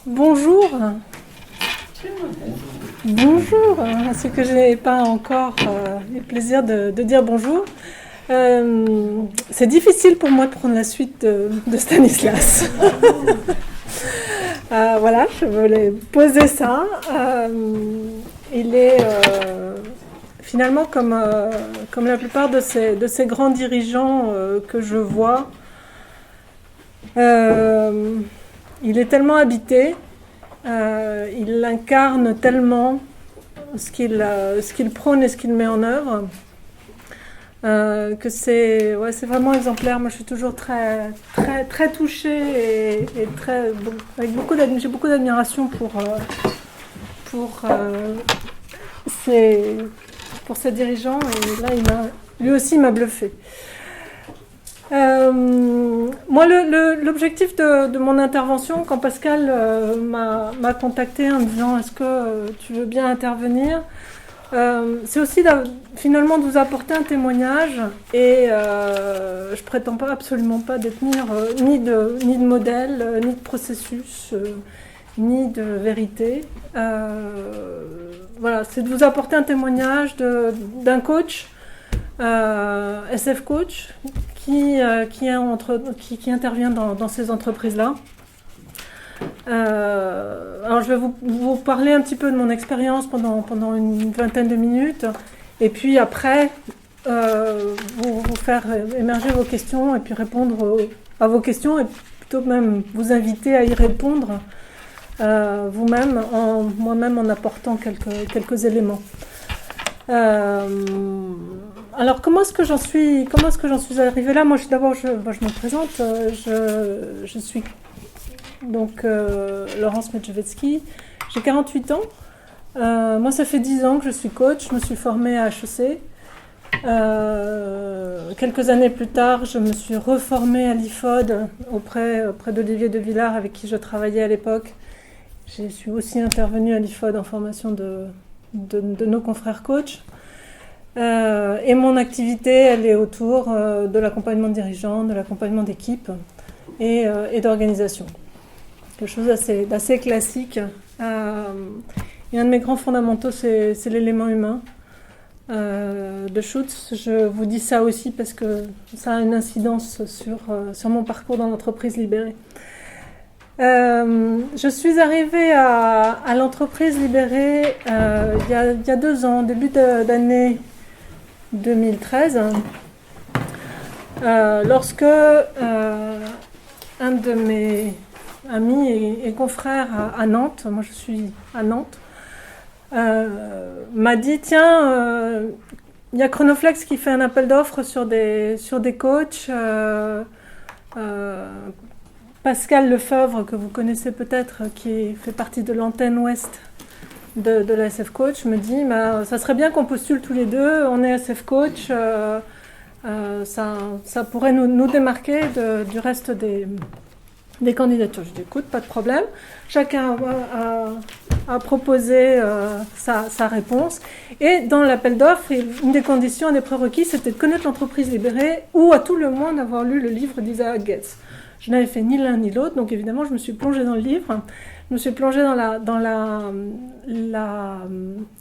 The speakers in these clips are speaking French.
Bonjour. Bonjour à ceux que je n'ai pas encore le plaisir de dire bonjour. C'est difficile pour moi de prendre la suite de Stanislas. Voilà, je voulais poser ça. Il est finalement comme la plupart de ces grands dirigeants que je vois. Il est tellement habité, il incarne tellement ce qu'il prône et ce qu'il met en œuvre, que c'est vraiment exemplaire. Moi, je suis toujours très, très, très touchée et avec j'ai beaucoup d'admiration pour ces dirigeants. Et là, lui aussi, il m'a bluffé. Moi, l'objectif de mon intervention, quand Pascal m'a contacté en me disant est-ce que tu veux bien intervenir, c'est aussi finalement de vous apporter un témoignage et je prétends absolument pas détenir ni de modèle, ni de processus, ni de vérité. Voilà, c'est de vous apporter un témoignage d'un coach, SF coach, qui intervient dans ces entreprises-là. Alors je vais vous parler un petit peu de mon expérience pendant une vingtaine de minutes, et puis après vous faire émerger vos questions et puis répondre à vos questions, et plutôt même vous inviter à y répondre vous-même, moi-même en apportant quelques éléments. Alors comment est-ce que j'en suis arrivée là? Moi, d'abord, je me présente. Je suis donc Laurence Medjevetsky. J'ai 48 ans. Moi, ça fait 10 ans que je suis coach. Je me suis formée à HEC. Quelques années plus tard, je me suis reformée à l'IFOD auprès d'Olivier de Villard, avec qui je travaillais à l'époque. Je suis aussi intervenue à l'IFOD en formation de nos confrères coachs. Et mon activité, elle est autour de l'accompagnement de dirigeants, de l'accompagnement d'équipes et d'organisation. Quelque chose d'assez classique. Et un de mes grands fondamentaux, c'est l'élément humain de Schutz. Je vous dis ça aussi parce que ça a une incidence sur mon parcours dans l'entreprise libérée. Je suis arrivée à l'entreprise libérée il y a 2 ans, début d'année 2013, lorsque un de mes amis et confrères à Nantes, moi je suis à Nantes, m'a dit tiens, il y a Chronoflex qui fait un appel d'offres sur des coachs. Pascal Lefebvre, que vous connaissez peut-être, qui fait partie de l'antenne ouest de la SF Coach, me dit ça serait bien qu'on postule tous les deux, on est SF Coach, ça pourrait nous démarquer du reste des candidatures. Je dis écoute, pas de problème, chacun a proposé sa réponse, et dans l'appel d'offres, une des conditions, un des prérequis, c'était de connaître l'entreprise libérée ou à tout le moins d'avoir lu le livre d'Isaac Getz. Je n'avais fait ni l'un ni l'autre, donc évidemment je me suis plongée dans le livre, je me suis plongée dans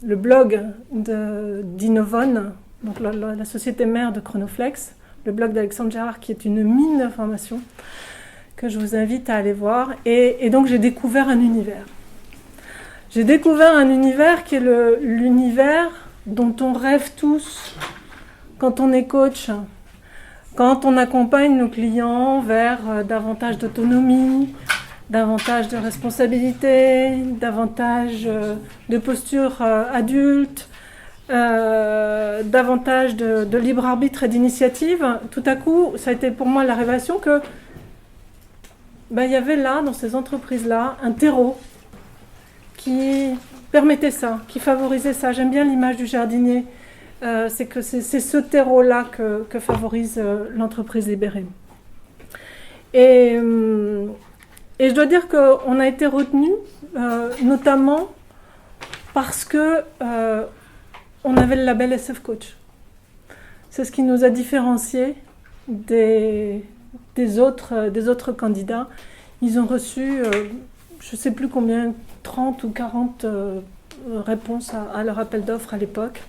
le blog d'Innovon, donc la société mère de Chronoflex, le blog d'Alexandre Gérard, qui est une mine d'informations que je vous invite à aller voir, et donc j'ai découvert un univers. J'ai découvert un univers qui est l'univers dont on rêve tous quand on est coach. Quand on accompagne nos clients vers davantage d'autonomie, davantage de responsabilité, davantage de posture adulte, davantage de libre arbitre et d'initiative, tout à coup, ça a été pour moi la révélation que il y avait là, dans ces entreprises-là, un terreau qui permettait ça, qui favorisait ça. J'aime bien l'image du jardinier. C'est que c'est ce terreau-là que favorise l'entreprise libérée. Et je dois dire qu'on a été retenu, notamment parce que on avait le label SF Coach. C'est ce qui nous a différenciés des autres candidats. Ils ont reçu je ne sais plus combien, 30 ou 40 réponses à leur appel d'offres à l'époque.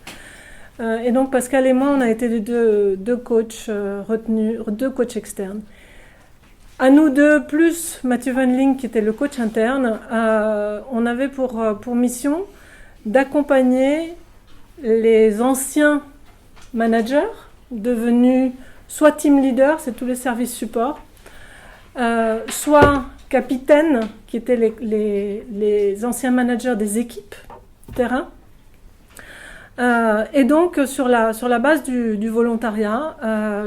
Et donc Pascal et moi, on a été les deux coachs retenus, deux coachs externes. À nous deux, plus Mathieu Van Link, qui était le coach interne, on avait pour mission d'accompagner les anciens managers devenus soit team leader, c'est tous les services support, soit capitaines, qui étaient les anciens managers des équipes terrain. Et donc, sur la base du volontariat,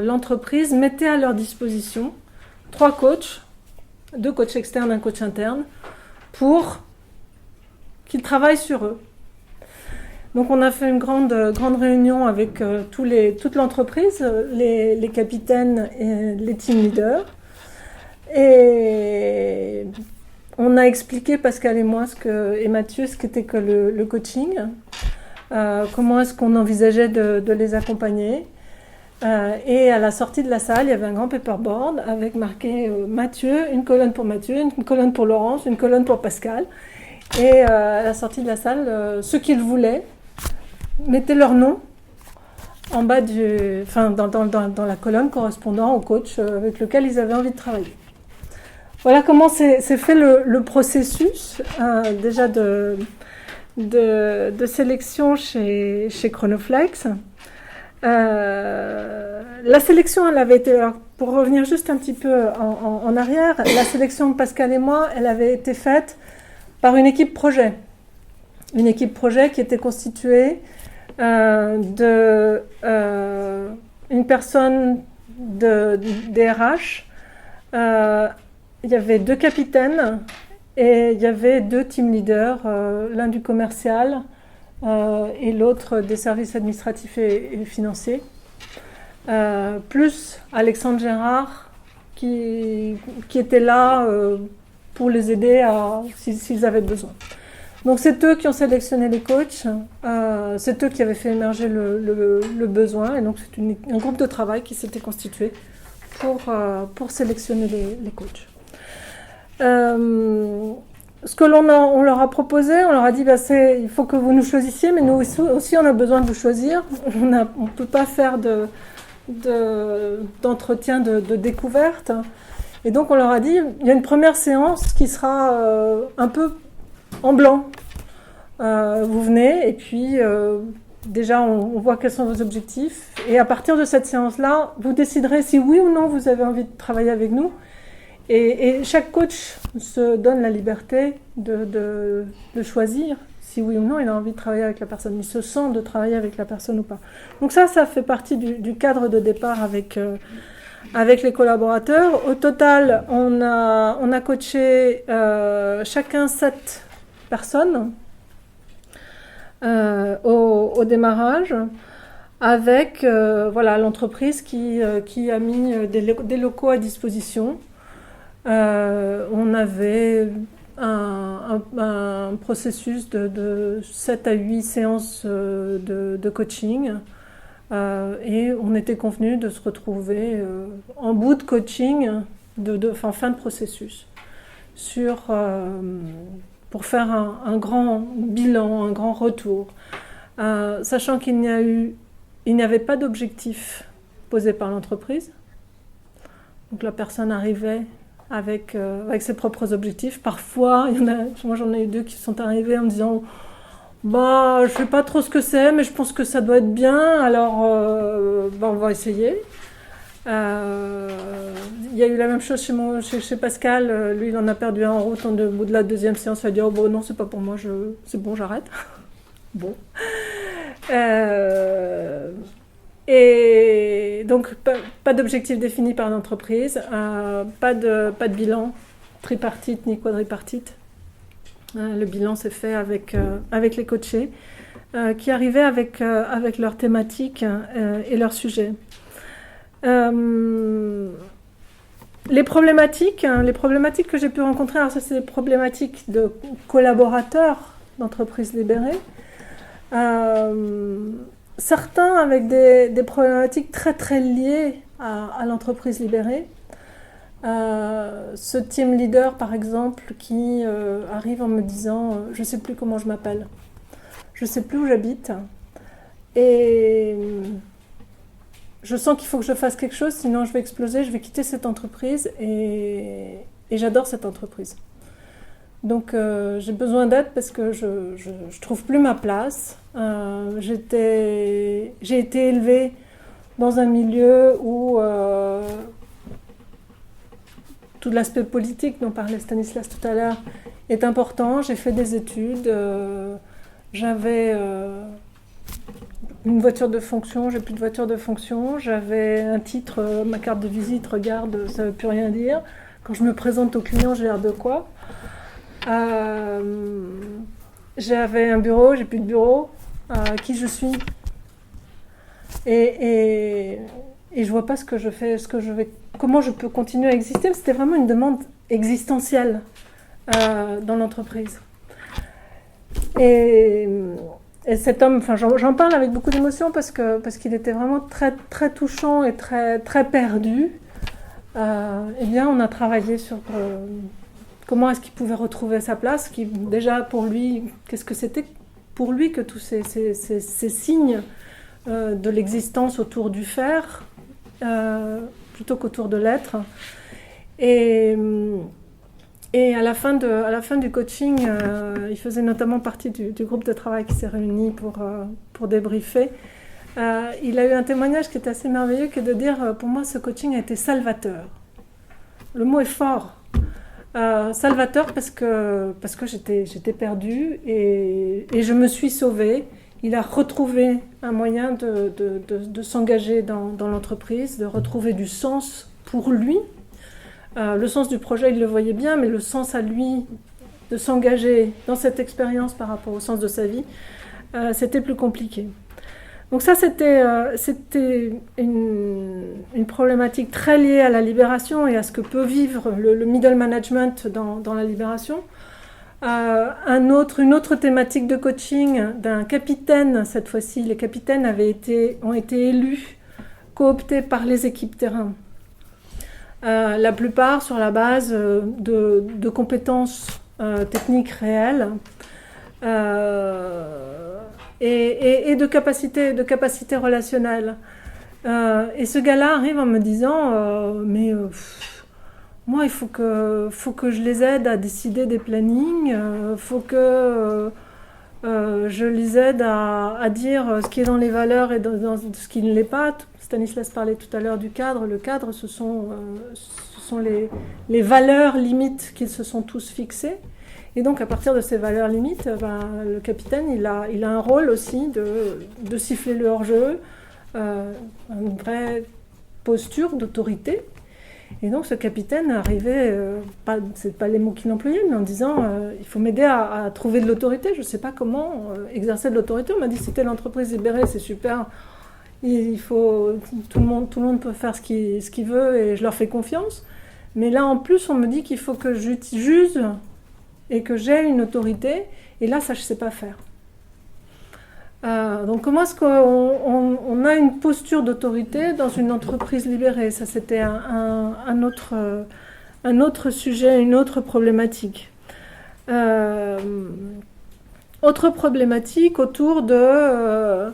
l'entreprise mettait à leur disposition 3 coachs, 2 coachs externes, un coach interne, pour qu'ils travaillent sur eux. Donc on a fait une grande réunion avec toute l'entreprise, les capitaines et les team leaders. Et on a expliqué, Pascal et moi et Mathieu, ce qu'était que le coaching, comment est-ce qu'on envisageait de les accompagner. Et à la sortie de la salle, il y avait un grand paperboard avec marqué Mathieu, une colonne pour Mathieu, une colonne pour Laurence, une colonne pour Pascal. Et à la sortie de la salle, ceux qui le voulaient mettaient leur nom en bas dans la colonne correspondant au coach avec lequel ils avaient envie de travailler. Voilà comment s'est fait le processus déjà de sélection chez Chronoflex. La sélection, elle avait été, alors, pour revenir juste un petit peu en arrière, la sélection de Pascal et moi, elle avait été faite par une équipe projet. Une équipe projet qui était constituée d'une personne des RH. Il y avait 2 capitaines et il y avait 2 team leaders, l'un du commercial et l'autre des services administratifs et financiers, plus Alexandre Gérard qui était là pour les aider s'ils avaient besoin. Donc c'est eux qui ont sélectionné les coachs, c'est eux qui avaient fait émerger le besoin, et donc c'est un groupe de travail qui s'était constitué pour sélectionner les coachs. Ce que on leur a proposé, on leur a dit il faut que vous nous choisissiez, mais nous aussi on a besoin de vous choisir. On ne peut pas faire d'entretien de découverte. Et donc on leur a dit, il y a une première séance qui sera un peu en blanc. Vous venez et puis déjà on voit quels sont vos objectifs. Et à partir de cette séance-là, vous déciderez si oui ou non vous avez envie de travailler avec nous. Et chaque coach se donne la liberté de choisir si oui ou non il a envie de travailler avec la personne, il se sent de travailler avec la personne ou pas. Donc ça fait partie du cadre de départ avec les collaborateurs. Au total, on a coaché chacun 7 personnes au démarrage, avec l'entreprise qui a mis des locaux à disposition. On avait un processus de 7 à 8 séances de coaching et on était convenu de se retrouver en bout de coaching, en fin de processus, pour faire un grand bilan, un grand retour, sachant qu'il n'y avait pas d'objectif posé par l'entreprise. Donc la personne arrivait avec ses propres objectifs. Parfois, moi j'en ai eu 2 qui sont arrivés en me disant je sais pas trop ce que c'est, mais je pense que ça doit être bien, alors on va essayer. Il y a eu la même chose chez Pascal. Lui il en a perdu un en route au bout de la 2e séance. Il a dit non, c'est pas pour moi, c'est bon, j'arrête. Bon. Et donc pas d'objectif défini par l'entreprise, pas de bilan tripartite ni quadripartite. Le bilan s'est fait avec les coachés qui arrivaient avec leurs thématiques et leurs sujets. Les problématiques que j'ai pu rencontrer, alors ça c'est des problématiques de collaborateurs d'entreprises libérées. Certains avec des problématiques très très liées à l'entreprise libérée. Ce team leader, par exemple, qui arrive en me disant je ne sais plus comment je m'appelle, je ne sais plus où j'habite, et je sens qu'il faut que je fasse quelque chose, sinon je vais exploser, je vais quitter cette entreprise, et j'adore cette entreprise. Donc j'ai besoin d'aide parce que je trouve plus ma place. J'ai été élevée dans un milieu où tout l'aspect politique dont parlait Stanislas tout à l'heure est important. J'ai fait des études, j'avais une voiture de fonction, j'ai plus de voiture de fonction, j'avais un titre, ma carte de visite, regarde, ça ne veut plus rien dire. Quand je me présente aux clients, j'ai l'air de quoi? J'avais un bureau, j'ai plus de bureau. Qui je suis? Et je vois pas ce que je fais, comment je peux continuer à exister. C'était vraiment une demande existentielle dans l'entreprise. Et cet homme, enfin, j'en parle avec beaucoup d'émotion parce qu'il était vraiment très, très touchant et très, très perdu. Eh bien, on a travaillé sur comment est-ce qu'il pouvait retrouver sa place, déjà pour lui, qu'est-ce que c'était pour lui que tous ces signes de l'existence autour du faire, plutôt qu'autour de l'être. Et à la fin du coaching, il faisait notamment partie du groupe de travail qui s'est réuni pour débriefer. Il a eu un témoignage qui est assez merveilleux, qui est de dire, pour moi, ce coaching a été salvateur. Le mot est fort. Salvateur parce que j'étais perdue et je me suis sauvée. Il a retrouvé un moyen de s'engager dans l'entreprise, de retrouver du sens pour lui. Le sens du projet, il le voyait bien, mais le sens à lui de s'engager dans cette expérience par rapport au sens de sa vie, c'était plus compliqué. Donc ça, c'était une problématique très liée à la libération et à ce que peut vivre le middle management dans la libération. Une autre thématique de coaching d'un capitaine, cette fois-ci, les capitaines ont été élus, cooptés par les équipes terrain. La plupart sur la base de compétences techniques réelles. Et de capacité relationnelle. Et ce gars-là arrive en me disant moi, il faut que je les aide à décider des plannings, faut que je les aide à dire ce qui est dans les valeurs et dans ce qui ne l'est pas. Stanislas parlait tout à l'heure du cadre. Le cadre, ce sont les valeurs limites qu'ils se sont tous fixées. Et donc, à partir de ces valeurs limites, le capitaine, il a un rôle aussi de siffler le hors-jeu, une vraie posture d'autorité. Et donc, ce capitaine arrivait, c'est pas les mots qu'il employait, mais en disant il faut m'aider à trouver de l'autorité. Je ne sais pas comment exercer de l'autorité. On m'a dit c'était l'entreprise libérée, c'est super. Tout le monde peut faire ce qu'il veut et je leur fais confiance. Mais là, en plus, on me dit qu'il faut que j'use et que j'ai une autorité, et là, ça, je ne sais pas faire. Donc, comment est-ce qu'on a une posture d'autorité dans une entreprise libérée? Ça, c'était un autre sujet, une autre problématique. Autre problématique autour de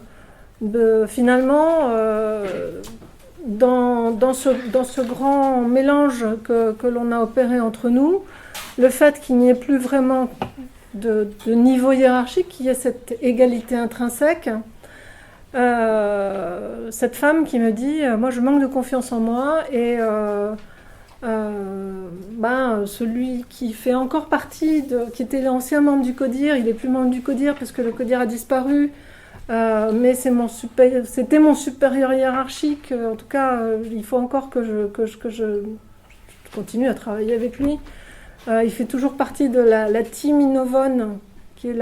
finalement, dans ce grand mélange que l'on a opéré entre nous, le fait qu'il n'y ait plus vraiment de niveau hiérarchique, qu'il y ait cette égalité intrinsèque. Cette femme qui me dit moi je manque de confiance en moi et celui qui fait encore partie qui était l'ancien membre du CODIR, il n'est plus membre du CODIR parce que le CODIR a disparu, mais c'était mon supérieur hiérarchique. En tout cas, il faut encore que je continue à travailler avec lui. Il fait toujours partie de la team Innovon, qui est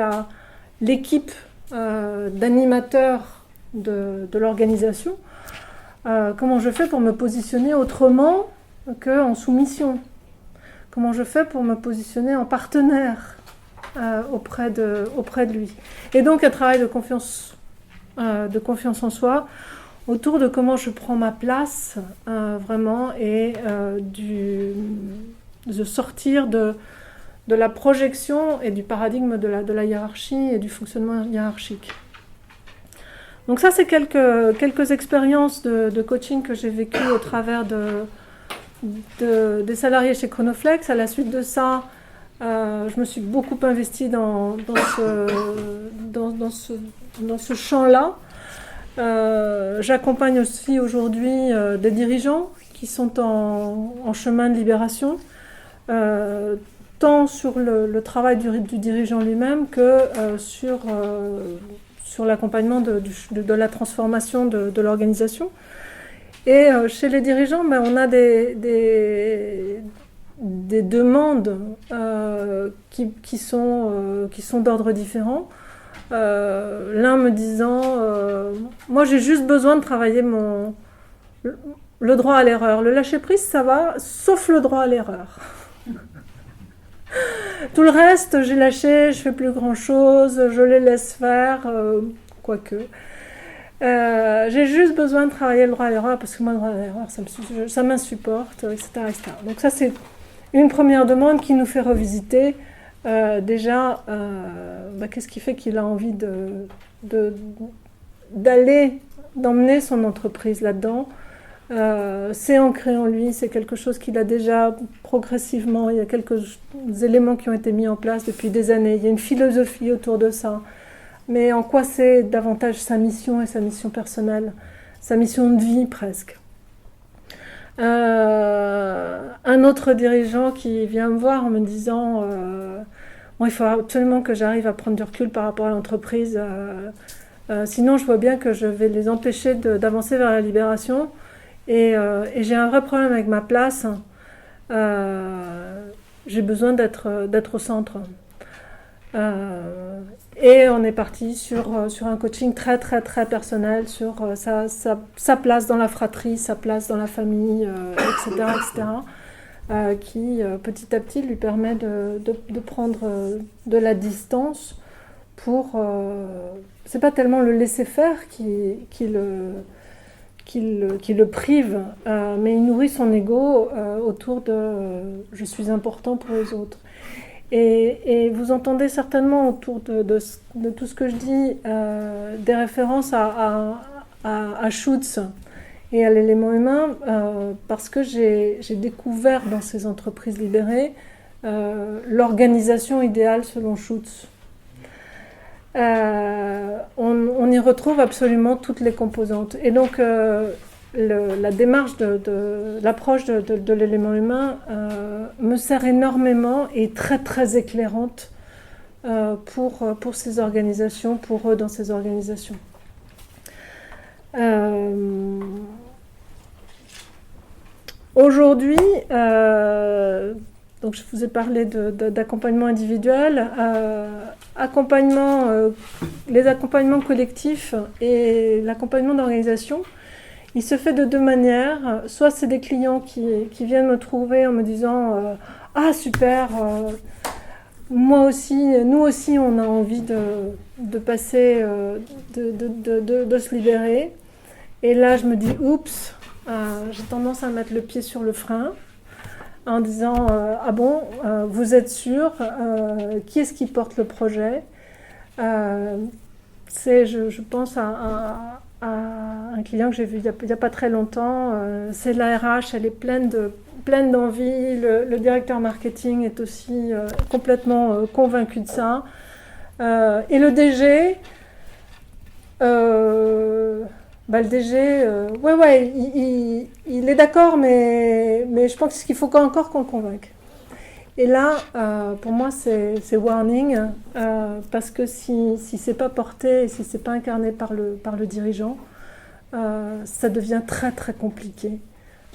l'équipe d'animateurs de l'organisation. Comment je fais pour me positionner autrement qu'en soumission? Comment je fais pour me positionner en partenaire auprès de lui? Et donc un travail de confiance en soi, autour de comment je prends ma place vraiment et de sortir de la projection et du paradigme de la hiérarchie et du fonctionnement hiérarchique. Donc ça, c'est quelques expériences de coaching que j'ai vécues au travers des salariés chez Chronoflex. À la suite de ça, je me suis beaucoup investie dans ce champ-là. J'accompagne aussi aujourd'hui des dirigeants qui sont en chemin de libération, tant sur le travail du dirigeant lui-même que sur l'accompagnement de la transformation de l'organisation. Et chez les dirigeants, on a des demandes qui sont d'ordre différent. L'un me disant moi j'ai juste besoin de travailler le droit à l'erreur. Le lâcher-prise, ça va, sauf le droit à l'erreur. Tout le reste, j'ai lâché, je fais plus grand-chose, je les laisse faire, quoique. J'ai juste besoin de travailler le droit à l'erreur, parce que moi, le droit à l'erreur, ça m'insupporte, etc., etc. Donc ça, c'est une première demande qui nous fait revisiter. Déjà, qu'est-ce qui fait qu'il a envie d'emmener son entreprise là-dedans. C'est ancré en lui, c'est quelque chose qu'il a déjà progressivement, il y a quelques éléments qui ont été mis en place depuis des années, il y a une philosophie autour de ça, mais en quoi c'est davantage sa mission et sa mission personnelle, sa mission de vie presque. Un autre dirigeant qui vient me voir en me disant il faut absolument que j'arrive à prendre du recul par rapport à l'entreprise, sinon je vois bien que je vais les empêcher d'avancer vers la libération. Et j'ai un vrai problème avec ma place. J'ai besoin d'être au centre. Et on est parti sur un coaching très très très personnel sur sa place dans la fratrie, sa place dans la famille, etc., qui petit à petit lui permet de prendre de la distance pour... c'est pas tellement le laisser faire qui le prive, mais il nourrit son ego autour de « je suis important pour les autres ». Et vous entendez certainement autour de tout ce que je dis des références à Schutz et à l'élément humain, parce que j'ai découvert dans ces entreprises libérées l'organisation idéale selon Schutz. On y retrouve absolument toutes les composantes. Et donc, la démarche l'approche de l'élément humain me sert énormément et très très éclairante pour ces organisations, pour eux dans ces organisations. Aujourd'hui, donc je vous ai parlé d'accompagnement individuel, les accompagnements collectifs et l'accompagnement d'organisation. Il se fait de deux manières. Soit c'est des clients qui viennent me trouver en me disant ah super, moi aussi, nous aussi on a envie de passer, de se libérer. Et là je me dis oups, j'ai tendance à mettre le pied sur le frein en disant ah bon, vous êtes sûr, qui est-ce qui porte le projet? Je pense à un client que j'ai vu il n'y a pas très longtemps, c'est la RH, elle est pleine d'envie, le directeur marketing est aussi complètement convaincu de ça, et le DG, le DG, il est d'accord, mais je pense qu'il faut encore qu'on le convainque. Et là, pour moi, c'est warning, parce que si c'est pas porté, et si c'est pas incarné par le dirigeant, ça devient très très compliqué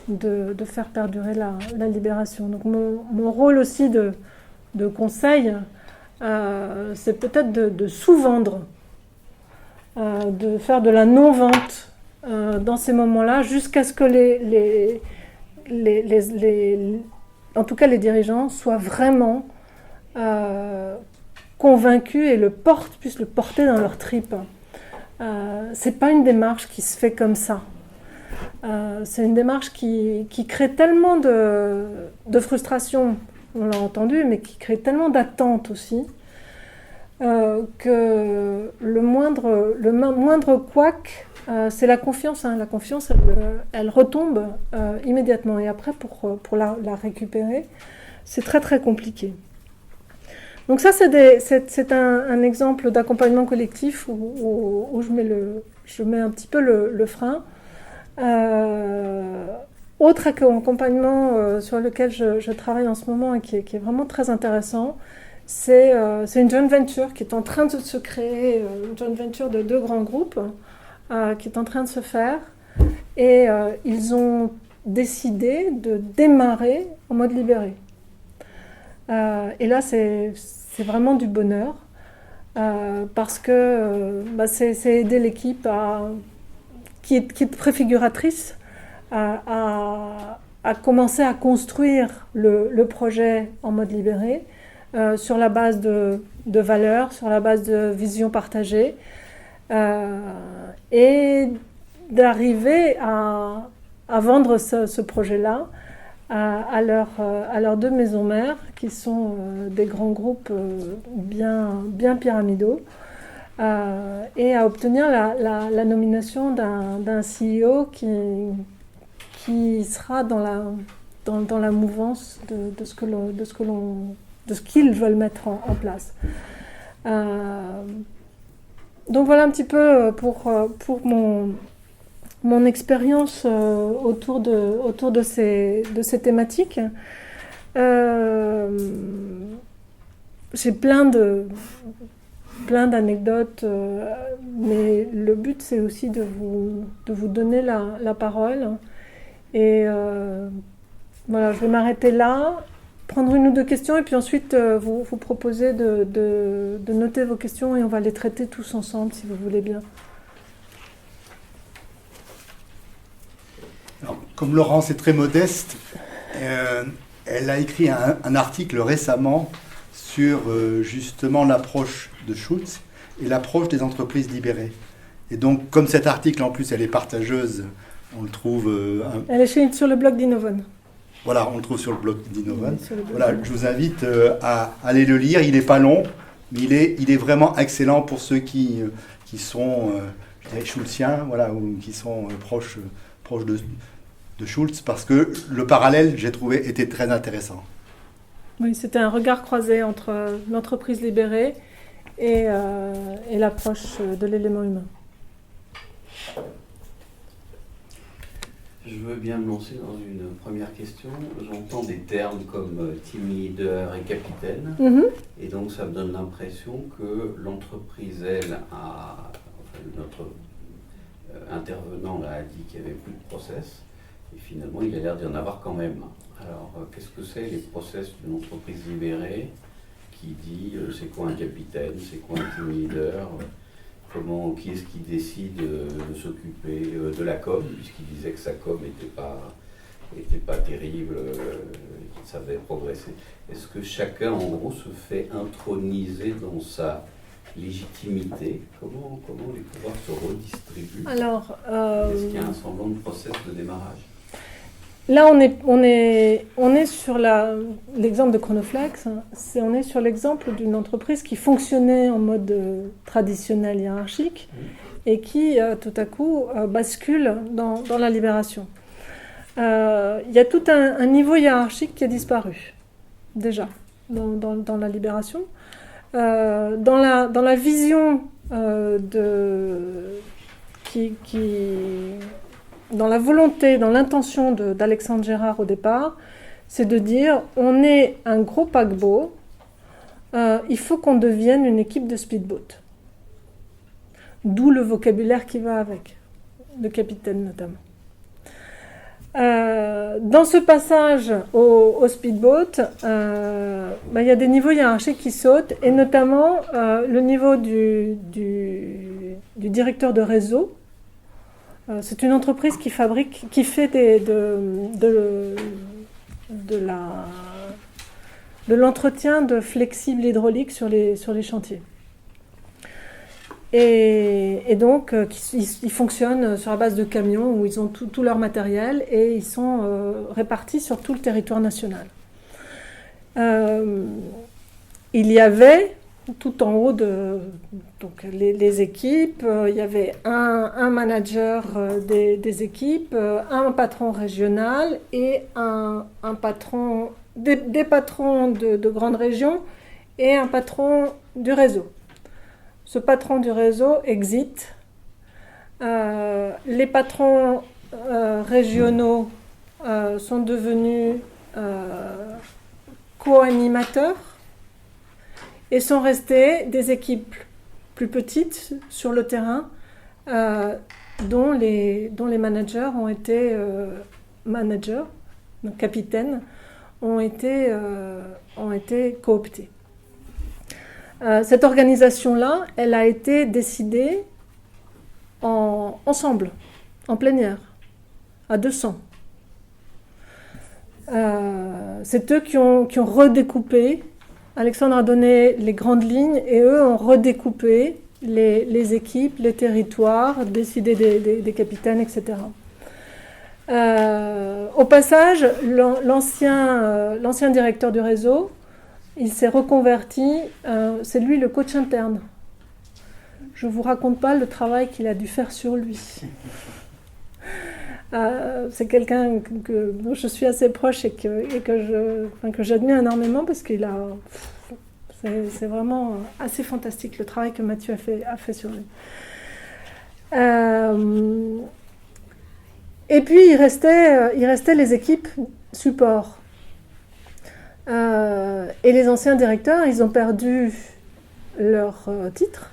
de faire perdurer la libération. Donc mon rôle aussi de conseil, c'est peut-être de sous-vendre, de faire de la non-vente dans ces moments-là, jusqu'à ce que en tout cas les dirigeants soient vraiment convaincus et puissent le porter dans leur tripes. c'est pas une démarche qui se fait comme ça. C'est une démarche qui crée tellement de frustration, on l'a entendu, mais qui crée tellement d'attentes aussi, que le moindre couac, c'est la confiance. Hein. La confiance, elle retombe immédiatement. Et après, pour la récupérer, c'est très très compliqué. Donc ça, c'est un exemple d'accompagnement collectif où je mets un petit peu le frein. Autre accompagnement sur lequel je travaille en ce moment et qui est vraiment très intéressant, c'est une joint venture qui est en train de se créer, une joint venture de 2 grands groupes qui est en train de se faire. Et ils ont décidé de démarrer en mode libéré. Et là, c'est vraiment du bonheur parce que c'est aider l'équipe qui est préfiguratrice à commencer à construire le projet en mode libéré sur la base de valeurs, sur la base de visions partagées et d'arriver à vendre ce projet-là à leurs 2 maisons mères qui sont des grands groupes bien pyramidaux et à obtenir la nomination d'un CEO qui sera dans la mouvance de ce qu'ils veulent mettre en place. Donc voilà un petit peu pour mon expérience autour de ces thématiques. J'ai plein d'anecdotes, mais le but c'est aussi de vous donner la parole. Et voilà, je vais m'arrêter là, prendre 1 ou 2 questions et puis ensuite vous proposer de noter vos questions et on va les traiter tous ensemble si vous voulez bien. Alors, comme Laurence est très modeste, elle a écrit un article récemment sur justement l'approche de Schultz et l'approche des entreprises libérées. Et donc, comme cet article, en plus, elle est partageuse, on le trouve... Elle est sur le blog d'Innovon. Voilà, on le trouve sur le blog d'Innovon. Voilà, je vous invite à aller le lire. Il n'est pas long, mais il est vraiment excellent pour ceux qui sont, je dirais, schultziens, voilà, ou qui sont proches de Schultz, parce que le parallèle, j'ai trouvé, était très intéressant. Oui, c'était un regard croisé entre l'entreprise libérée et l'approche de l'élément humain. Je veux bien me lancer dans une première question. J'entends des termes comme team leader et capitaine, et donc ça me donne l'impression que l'entreprise, elle, notre intervenant là, a dit qu'il n'y avait plus de process, et finalement il a l'air d'y en avoir quand même. Alors qu'est-ce que c'est les process d'une entreprise libérée qui dit c'est quoi un capitaine, c'est quoi un team leader, qui est-ce qui décide de s'occuper de la com, puisqu'il disait que sa com n'était pas terrible, qu'il savait progresser. Est-ce que chacun, en gros, se fait introniser dans sa légitimité? Comment les pouvoirs se redistribuent? Alors, est-ce qu'il y a un semblant de process de démarrage? Là, on est sur l'exemple de Chronoflex. On est sur l'exemple d'une entreprise qui fonctionnait en mode traditionnel hiérarchique et qui, tout à coup, bascule dans la libération. Il y a tout un niveau hiérarchique qui a disparu, déjà, dans la libération. Dans la vision dans la volonté, dans l'intention d'Alexandre Gérard au départ, c'est de dire on est un gros paquebot, il faut qu'on devienne une équipe de speedboat. D'où le vocabulaire qui va avec, le capitaine notamment. Dans ce passage au speedboat, il y a des niveaux hiérarchiques qui sautent, et notamment le niveau du directeur de réseau. C'est une entreprise qui fait de l'entretien de flexibles hydrauliques sur les chantiers. Et donc, ils fonctionnent sur la base de camions où ils ont tout leur matériel et ils sont répartis sur tout le territoire national. Il y avait tout en haut donc les équipes, il y avait un manager des équipes, un patron régional et un patron, des patrons de grandes régions et un patron du réseau. Ce patron du réseau exit. Les patrons régionaux sont devenus co-animateurs et sont restés des équipes plus petites sur le terrain dont les managers ont été donc capitaines, ont été cooptés. Cette organisation-là, elle a été décidée ensemble, en plénière, à 200. C'est eux qui ont redécoupé. Alexandre a donné les grandes lignes et eux ont redécoupé les équipes, les territoires, décidé des capitaines, etc. Au passage, l'ancien directeur du réseau, il s'est reconverti, c'est lui le coach interne. Je ne vous raconte pas le travail qu'il a dû faire sur lui. C'est quelqu'un dont je suis assez proche et que j'admire énormément parce qu'il a... C'est vraiment assez fantastique le travail que Mathieu a fait sur lui. Et puis il restait les équipes support. Et les anciens directeurs, ils ont perdu leur titre.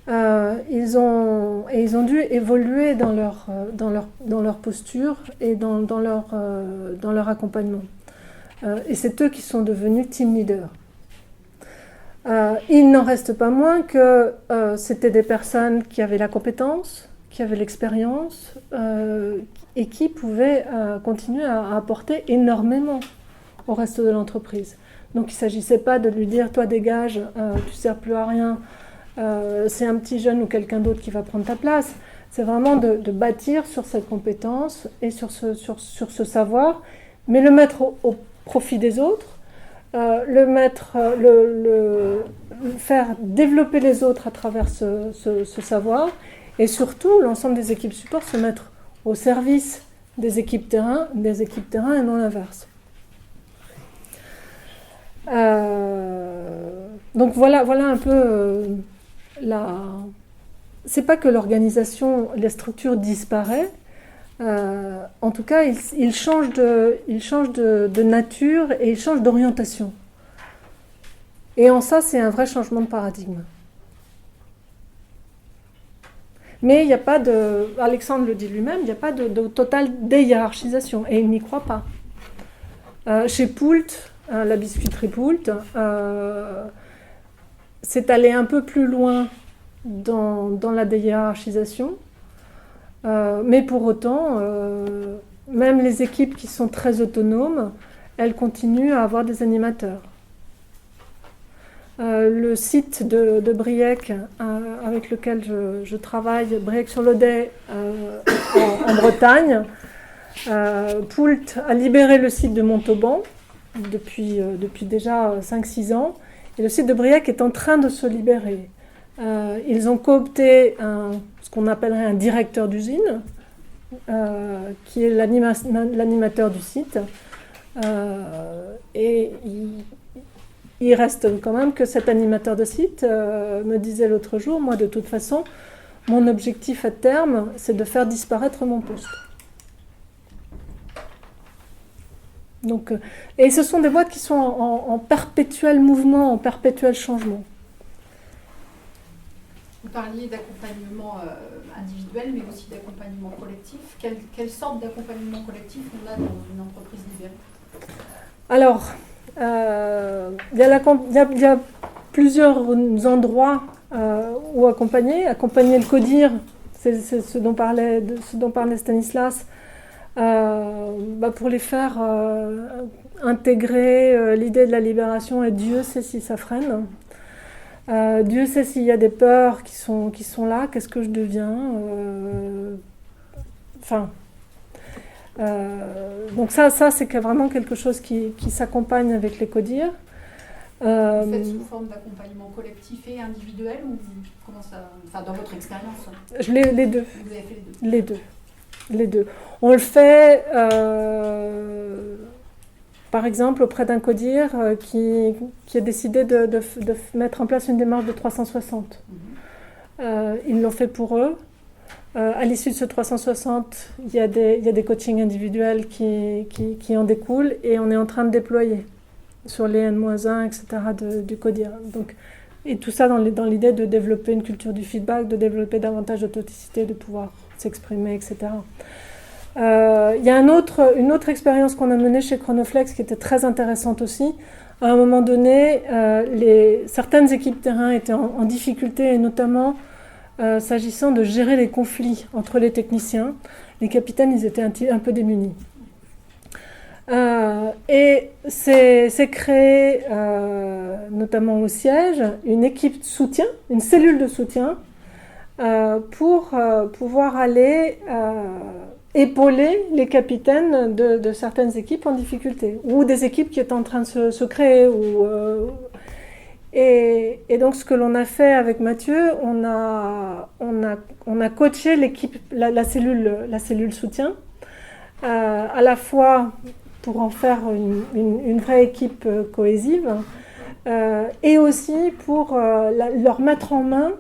Ils ont dû évoluer dans leur posture et dans leur accompagnement. Et c'est eux qui sont devenus team leaders. Il n'en reste pas moins que c'était des personnes qui avaient la compétence, qui avaient l'expérience et qui pouvaient continuer à apporter énormément au reste de l'entreprise. Donc il ne s'agissait pas de lui dire « toi dégage, tu ne sers plus à rien ». C'est un petit jeune ou quelqu'un d'autre qui va prendre ta place. C'est vraiment de bâtir sur cette compétence et sur ce savoir, mais le mettre au profit des autres, faire développer les autres à travers ce savoir, et surtout l'ensemble des équipes support se mettre au service des équipes terrain et non l'inverse. Donc voilà un peu c'est pas que l'organisation, la structure disparaît. En tout cas, il change de nature et il change d'orientation. Et en ça, c'est un vrai changement de paradigme. Mais il n'y a pas de... Alexandre le dit lui-même, il n'y a pas de totale déhiérarchisation. Et il n'y croit pas. Chez Poult, la biscuiterie Poult, c'est aller un peu plus loin dans la déhiérarchisation. Mais pour autant, même les équipes qui sont très autonomes, elles continuent à avoir des animateurs. Le site de Briec, avec lequel je travaille, Briec-sur-l'Audet, en Bretagne, Poult a libéré le site de Montauban depuis déjà 5-6 ans, et le site de Briec est en train de se libérer. Ils ont coopté ce qu'on appellerait un directeur d'usine, qui est l'animateur du site, et il reste quand même que cet animateur de site me disait l'autre jour, moi de toute façon, mon objectif à terme, c'est de faire disparaître mon poste. Donc, et ce sont des boîtes qui sont en perpétuel mouvement, en perpétuel changement. Vous parliez d'accompagnement individuel, mais aussi d'accompagnement collectif. Quelle sorte d'accompagnement collectif on a dans une entreprise libérée ? Alors, il y a plusieurs endroits où accompagner. Accompagner le CODIR, c'est ce dont parlait Stanislas, pour les faire intégrer l'idée de la libération, et Dieu sait si ça freine. Dieu sait s'il y a des peurs qui sont là, qu'est-ce que je deviens donc ça c'est vraiment quelque chose qui s'accompagne avec les CODIR. Vous faites sous forme d'accompagnement collectif et individuel ou comment ça, dans votre expérience? Les deux. Vous avez fait les deux. Les deux. On le fait, par exemple, auprès d'un CODIR qui a décidé de mettre en place une démarche de 360. Ils l'ont fait pour eux. À l'issue de ce 360, il y a des coachings individuels qui en découlent et on est en train de déployer sur les N-1, etc. du CODIR. Donc, et tout ça dans l'idée de développer une culture du feedback, de développer davantage d'authenticité, de pouvoir s'exprimer, etc. Il y a une autre expérience qu'on a menée chez Chronoflex qui était très intéressante aussi. À un moment donné, certaines équipes terrain étaient en difficulté, et notamment s'agissant de gérer les conflits entre les techniciens. Les capitaines, ils étaient un peu démunis. Et c'est créé, notamment au siège, une équipe de soutien, une cellule de soutien, pour pouvoir aller épauler les capitaines de certaines équipes en difficulté, ou des équipes qui étaient en train de se créer. Et donc ce que l'on a fait avec Mathieu, on a coaché l'équipe, la cellule soutien, à la fois pour en faire une vraie équipe cohésive, et aussi pour leur mettre en main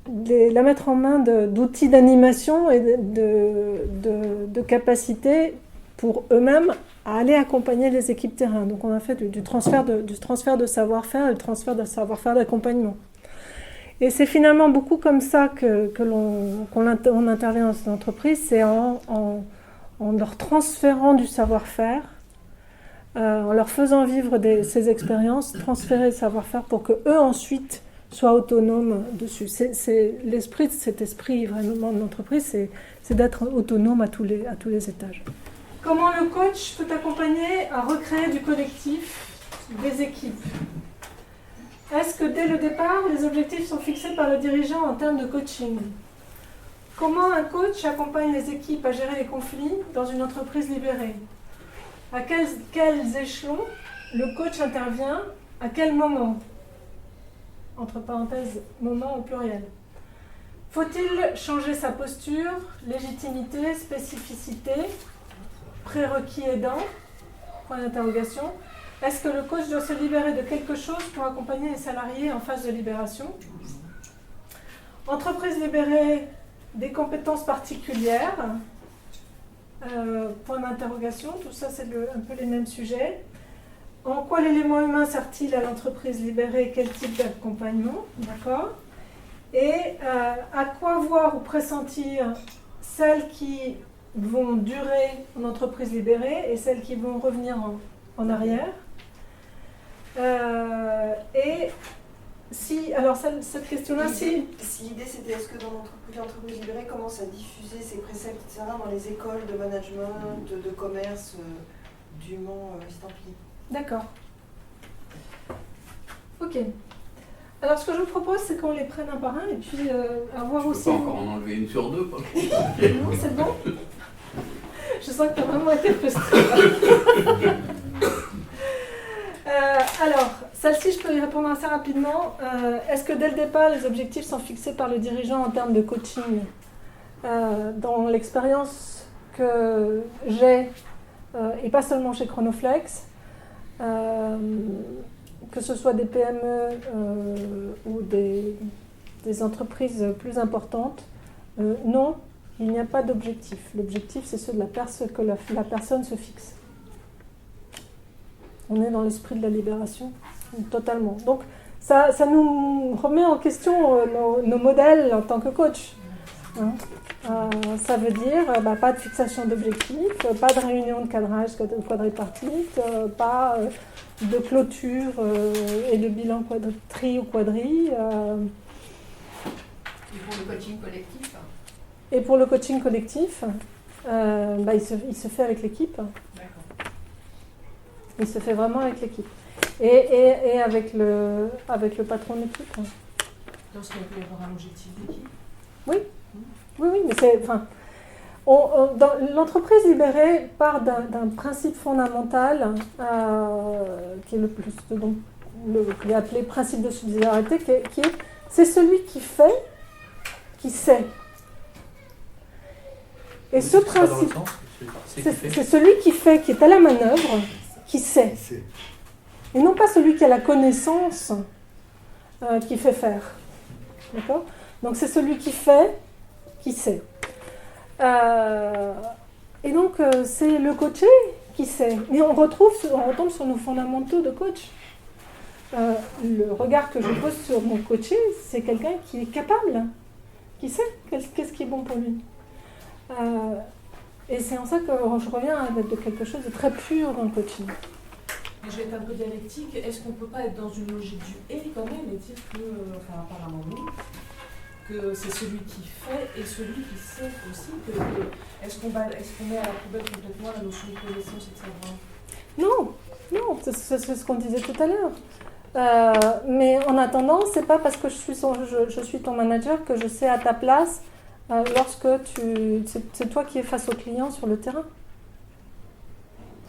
d'outils d'animation et de capacités pour eux-mêmes à aller accompagner les équipes terrain. Donc on a fait du transfert de savoir-faire et du transfert de savoir-faire d'accompagnement. Et c'est finalement beaucoup comme ça qu'on intervient dans cette entreprise, c'est en leur transférant du savoir-faire, en leur faisant vivre ces expériences, transférer le savoir-faire pour qu'eux ensuite soient autonomes dessus. C'est l'esprit de cet esprit vraiment de l'entreprise, c'est d'être autonome à tous les étages. Comment le coach peut t'accompagner à recréer du collectif, des équipes? Est-ce que dès le départ, les objectifs sont fixés par le dirigeant en termes de coaching? Comment un coach accompagne les équipes à gérer les conflits dans une entreprise libérée? À quels échelons le coach intervient? À quel moment? Entre parenthèses, moment au pluriel. Faut-il changer sa posture, légitimité, spécificité, prérequis aidant? Point d'interrogation. Est-ce que le coach doit se libérer de quelque chose pour accompagner les salariés en phase de libération? Entreprise libérée, des compétences particulières? Point d'interrogation. Tout ça, c'est un peu les mêmes sujets. En quoi l'élément humain sert-il à l'entreprise libérée? Quel type d'accompagnement? D'accord. Et à quoi voir ou pressentir celles qui vont durer en entreprise libérée et celles qui vont revenir en arrière? Et si, alors cette question-là, si l'idée c'était est-ce que dans l'entreprise libérée commence à diffuser ces préceptes, etc., dans les écoles de management, de commerce du Mans-Estampilly? D'accord. Ok. Alors ce que je vous propose, c'est qu'on les prenne un par un et puis avoir aussi... Je peux pas encore en enlever une sur deux, pas Non, c'est bon. Je sens que tu as vraiment été frustrée. Alors, celle-ci, je peux y répondre assez rapidement. Est-ce que dès le départ, les objectifs sont fixés par le dirigeant en termes de coaching? Dans l'expérience que j'ai, et pas seulement chez Chronoflex, que ce soit des PME ou des entreprises plus importantes, non, il n'y a pas d'objectif. L'objectif, c'est ceux que la personne se fixe. On est dans l'esprit de la libération, totalement. Donc, ça nous remet en question nos modèles en tant que coach. Hein. Ça veut dire pas de fixation d'objectifs, pas de réunion de cadrage quadripartite, pas de clôture et de bilan tri ou quadri. Et pour le coaching collectif? Et pour le coaching collectif, il se fait avec l'équipe. D'accord. Il se fait vraiment avec l'équipe. Et avec le patron d'équipe. Dans ce qu'on peut y avoir un objectif d'équipe. Oui, mais c'est... Enfin, l'entreprise libérée part d'un principe fondamental qui est le plus... Donc, qui est appelé principe de subsidiarité, qui est c'est celui qui fait, qui sait. Et ce principe, c'est celui qui fait, qui est à la manœuvre, qui sait. Et non pas celui qui a la connaissance qui fait faire. D'accord ? Donc c'est celui qui fait, qui sait. Et donc c'est le coaché qui sait. Et on retombe sur nos fondamentaux de coach. Le regard que je pose sur mon coaché, c'est quelqu'un qui est capable, qui sait qu'est-ce qui est bon pour lui. Et c'est en ça que je reviens avec quelque chose de très pur dans le coaching. Je vais être un peu dialectique. Est-ce qu'on ne peut pas être dans une logique du « et » quand même et dire que, enfin apparemment non, que c'est celui qui fait et celui qui sait aussi que est-ce qu'on met à la poubelle complètement la notion de connaissance et de savoir ? Non, c'est ce qu'on disait tout à l'heure. Mais en attendant, c'est pas parce que je suis ton manager que je sais à ta place lorsque c'est toi qui es face au client sur le terrain.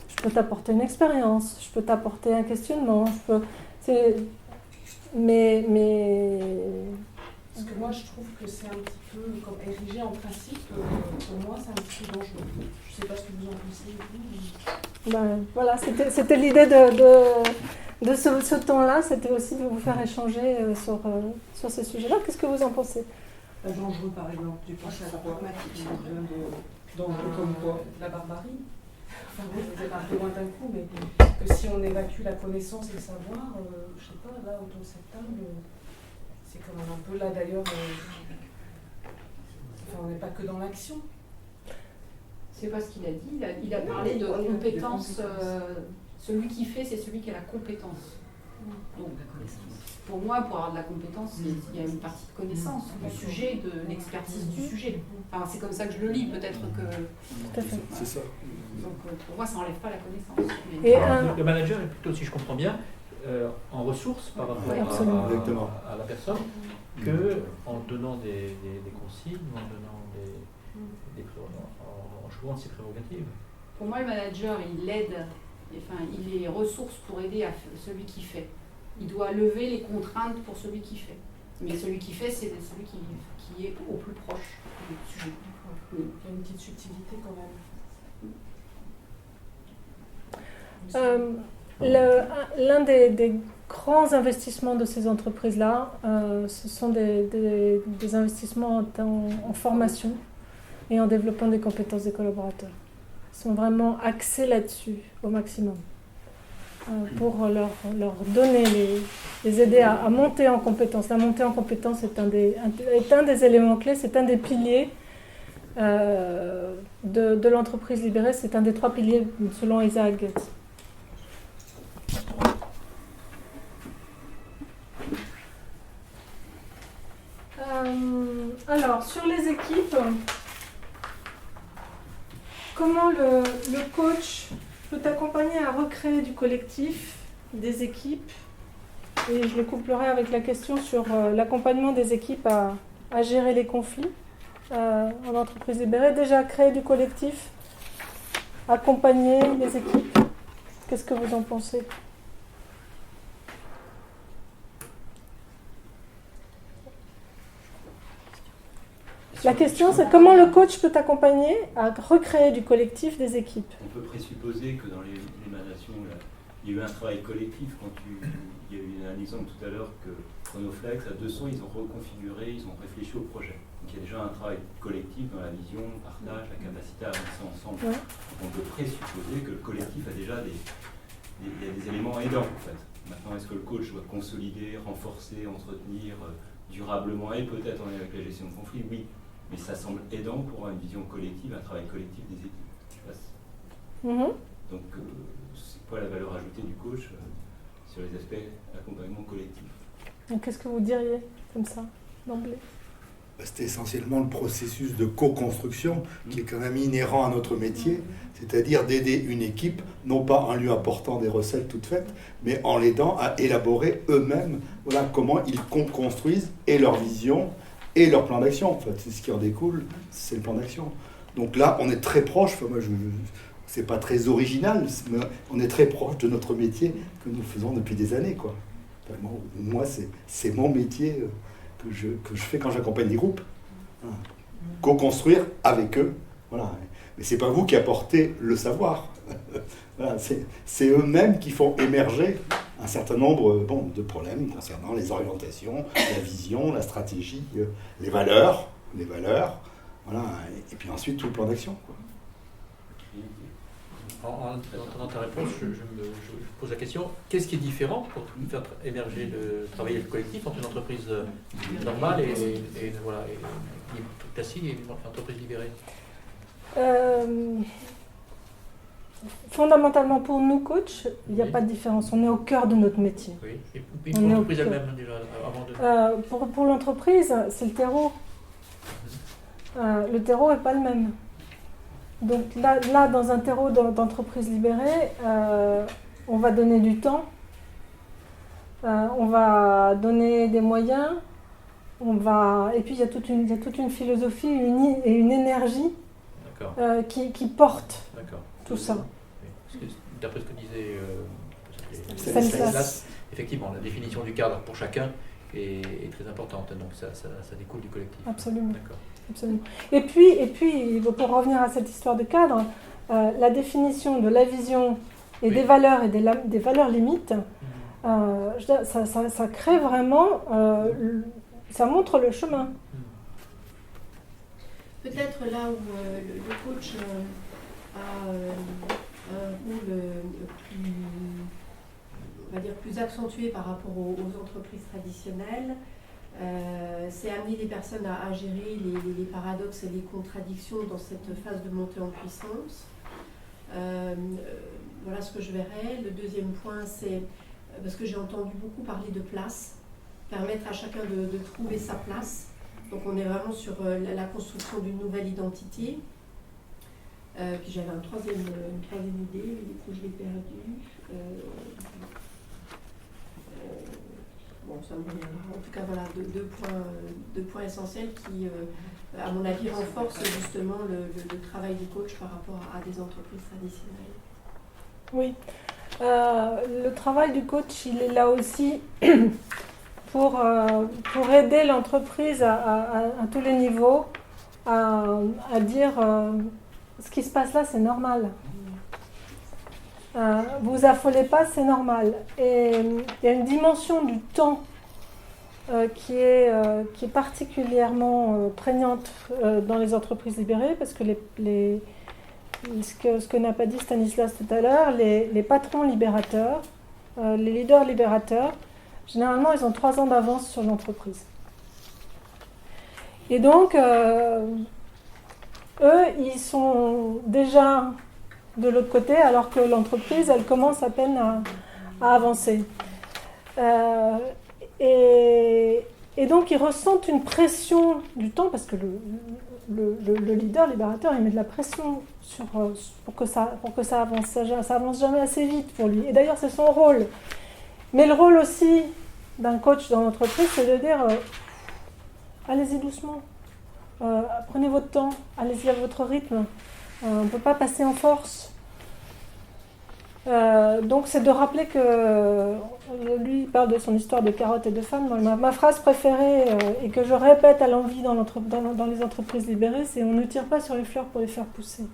Je peux t'apporter une expérience, je peux t'apporter un questionnement, mais parce que moi je trouve que c'est un petit peu comme érigé en principe, pour moi c'est un petit peu dangereux. Je sais pas ce que vous en pensez. Voilà, c'était l'idée de ce temps-là, c'était aussi de vous faire échanger sur ces sujets-là. Qu'est-ce que vous en pensez ? Dangereux par exemple, tu penses à quoi ? Dangereux comme quoi ? La barbarie. Enfin, vous êtes un peu loin d'un coup, mais que si on évacue la connaissance et le savoir, je sais pas, là autour de cette table, c'est quand même un peu là d'ailleurs, on n'est pas que dans l'action. C'est pas ce qu'il a dit, il a parlé de compétence, celui qui fait, c'est celui qui a la compétence. Donc, pour moi, pour avoir de la compétence, il y a une partie de connaissance du sujet, de l'expertise du sujet. Enfin, c'est comme ça que je le lis, peut-être que... Tout à fait. C'est ça. Donc, pour moi, ça n'enlève pas la connaissance. Et le manager est plutôt, si je comprends bien, en ressources par rapport à la personne, qu'en donnant des consignes, en jouant de ses prérogatives. Pour moi, le manager, il aide, il est ressource pour aider celui qui fait. Il doit lever les contraintes pour celui qui fait. Mais celui qui fait, c'est celui qui est au plus proche du sujet. Il y a une petite subtilité quand même. L'un des grands investissements de ces entreprises-là, ce sont des investissements en formation et en développement des compétences des collaborateurs. Ils sont vraiment axés là-dessus au maximum pour leur donner, les aider à monter en compétences. La montée en compétences est un des éléments clés, c'est un des piliers de l'entreprise libérée, c'est un des 3 piliers selon Isaac Getz. Alors, sur les équipes, comment le coach peut t'accompagner à recréer du collectif, des équipes, et je le couplerai avec la question sur l'accompagnement des équipes à gérer les conflits en entreprise libérée. Déjà, créer du collectif, accompagner les équipes. Qu'est-ce que vous en pensez ? La question, c'est comment le coach peut t'accompagner à recréer du collectif des équipes. On peut présupposer que dans l'émanation, il y a eu un travail collectif. Il y a eu un exemple tout à l'heure que Chronoflex, à 200, ils ont reconfiguré, ils ont réfléchi au projet. Donc il y a déjà un travail collectif dans la vision, le partage, la capacité à avancer ensemble. Ouais. Donc on peut présupposer que le collectif a déjà des éléments aidants en fait. Maintenant, est-ce que le coach doit consolider, renforcer, entretenir durablement et peut-être en lien avec la gestion de conflits ? Oui. Mais ça semble aidant pour avoir une vision collective, un travail collectif des équipes. Donc, c'est quoi la valeur ajoutée du coach sur les aspects accompagnement collectif ? Donc, qu'est-ce que vous diriez comme ça, d'emblée ? C'était essentiellement le processus de co-construction qui est quand même inhérent à notre métier, c'est-à-dire d'aider une équipe, non pas en lui apportant des recettes toutes faites, mais en l'aidant à élaborer eux-mêmes comment ils construisent et leur vision et leur plan d'action. En fait, c'est ce qui en découle, c'est le plan d'action. Donc là, on est très proche, c'est pas très original, mais on est très proche de notre métier que nous faisons depuis des années, quoi. Moi, c'est mon métier que je fais quand j'accompagne des groupes. Voilà. Co-construire avec eux. Voilà. Mais c'est pas vous qui apportez le savoir. Voilà. C'est eux-mêmes qui font émerger un certain nombre de problèmes concernant les orientations, la vision, la stratégie, les valeurs. Voilà. Et puis ensuite tout le plan d'action, quoi. En entendant ta réponse, je pose la question, qu'est-ce qui est différent pour faire émerger le travail collectif entre une entreprise normale et classique et une entreprise libérée? Fondamentalement, pour nous, coachs, il n'y a pas de différence. On est au cœur de notre métier. Oui. Et pour l'entreprise elle-même, déjà, avant de... Pour l'entreprise, c'est le terreau. Le terreau n'est pas le même. Donc là, dans un terreau d'entreprise libérée, on va donner du temps, on va donner des moyens, et puis il y a toute une philosophie et une énergie qui porte tout ça. Parce que, d'après ce que disait Stanislas, effectivement, la définition du cadre pour chacun est très importante, donc ça découle du collectif. Absolument. D'accord. Absolument. Et puis, pour revenir à cette histoire de cadre, la définition de la vision et des valeurs et des valeurs limites, ça crée vraiment, ça montre le chemin. Peut-être là où le coach a un rôle plus, on va dire, plus accentué par rapport aux entreprises traditionnelles, c'est amener les personnes à gérer les paradoxes et les contradictions dans cette phase de montée en puissance. Voilà ce que je verrais. Le deuxième point, c'est, parce que j'ai entendu beaucoup parler de place, permettre à chacun de trouver sa place. Donc on est vraiment sur la construction d'une nouvelle identité. Puis j'avais une troisième idée, mais du coup je l'ai perdue. Bon, ça me reviendra. En tout cas, voilà, deux points essentiels qui, à mon avis, renforcent justement le travail du coach par rapport à des entreprises traditionnelles. Oui. Le travail du coach, il est là aussi pour aider l'entreprise à tous les niveaux à dire ce qui se passe là, c'est normal. Vous affolez pas, c'est normal. Et il y a une dimension du temps qui est particulièrement prégnante dans les entreprises libérées, parce que ce que n'a pas dit Stanislas tout à l'heure, les patrons libérateurs, les leaders libérateurs, généralement ils ont 3 ans d'avance sur l'entreprise. Et donc, eux, ils sont déjà de l'autre côté, alors que l'entreprise, elle commence à peine à avancer. Et donc, ils ressentent une pression du temps, parce que le leader libérateur, il met de la pression pour que ça avance. Ça avance jamais assez vite pour lui. Et d'ailleurs, c'est son rôle. Mais le rôle aussi d'un coach dans l'entreprise, c'est de dire allez-y doucement, prenez votre temps, allez-y à votre rythme. On ne peut pas passer en force. Donc c'est de rappeler que lui il parle de son histoire de carottes et de femmes. Ma phrase préférée et que je répète à l'envi dans les entreprises libérées, c'est on ne tire pas sur les fleurs pour les faire pousser.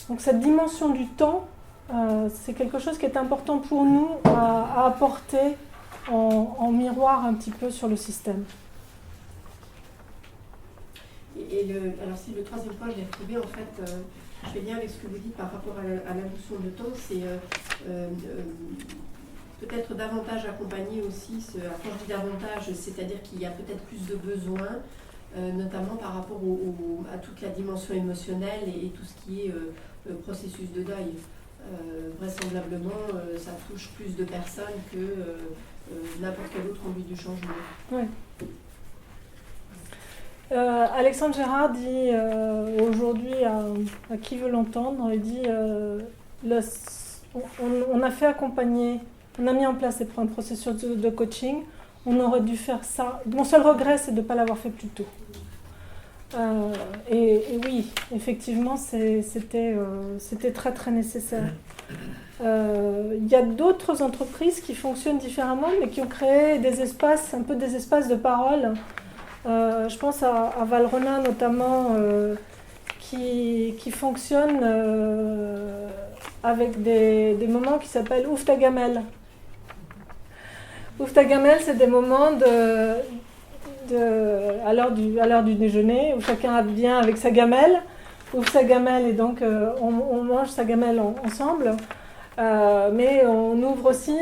Donc cette dimension du temps, c'est quelque chose qui est important pour nous à apporter en miroir un petit peu sur le système. Alors si le troisième point je l'ai retrouvé, en fait, je fais lien avec ce que vous dites par rapport à la notion de temps, c'est peut-être davantage accompagner aussi, quand je dis davantage, c'est-à-dire qu'il y a peut-être plus de besoins, notamment par rapport à toute la dimension émotionnelle et tout ce qui est processus de deuil. Vraisemblablement, ça touche plus de personnes que n'importe quelle autre envie du changement. Ouais. Alexandre Gérard dit aujourd'hui à qui veut l'entendre, il dit on a fait accompagner, on a mis en place un processus de coaching, on aurait dû faire ça. Mon seul regret, c'est de ne pas l'avoir fait plus tôt. Et oui, effectivement, c'était très très nécessaire. Il y a d'autres entreprises qui fonctionnent différemment, mais qui ont créé des espaces, un peu des espaces de parole. Je pense à Valrhona notamment, qui fonctionne avec des moments qui s'appellent Ouf ta gamelle. Ouf ta gamelle, c'est des moments à l'heure du déjeuner où chacun vient avec sa gamelle, ouvre sa gamelle et donc on mange sa gamelle ensemble. Mais on ouvre aussi,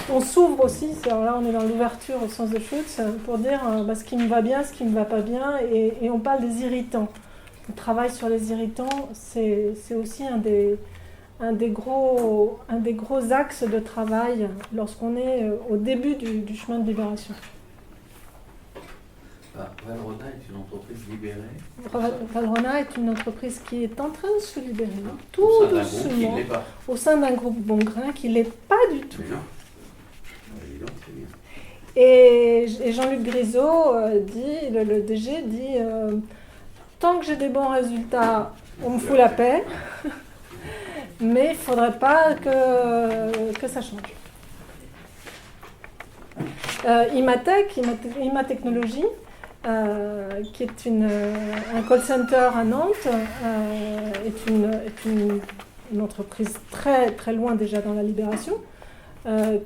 on s'ouvre aussi, alors là on est dans l'ouverture au sens de Schutz, pour dire ce qui me va bien, ce qui ne me va pas bien, et on parle des irritants. Le travail sur les irritants, c'est aussi un des gros axes de travail lorsqu'on est au début du chemin de libération. Valrhona est une entreprise libérée. Valrhona est une entreprise qui est en train de se libérer, tout doucement, au sein d'un groupe Bongrain qui ne l'est pas du tout. Et Jean-Luc Grisot dit, le DG dit, tant que j'ai des bons résultats, on me fout la paix, mais il ne faudrait pas que ça change. Imatechnologie, qui est un call center à Nantes, est une entreprise très, très loin déjà dans la libération,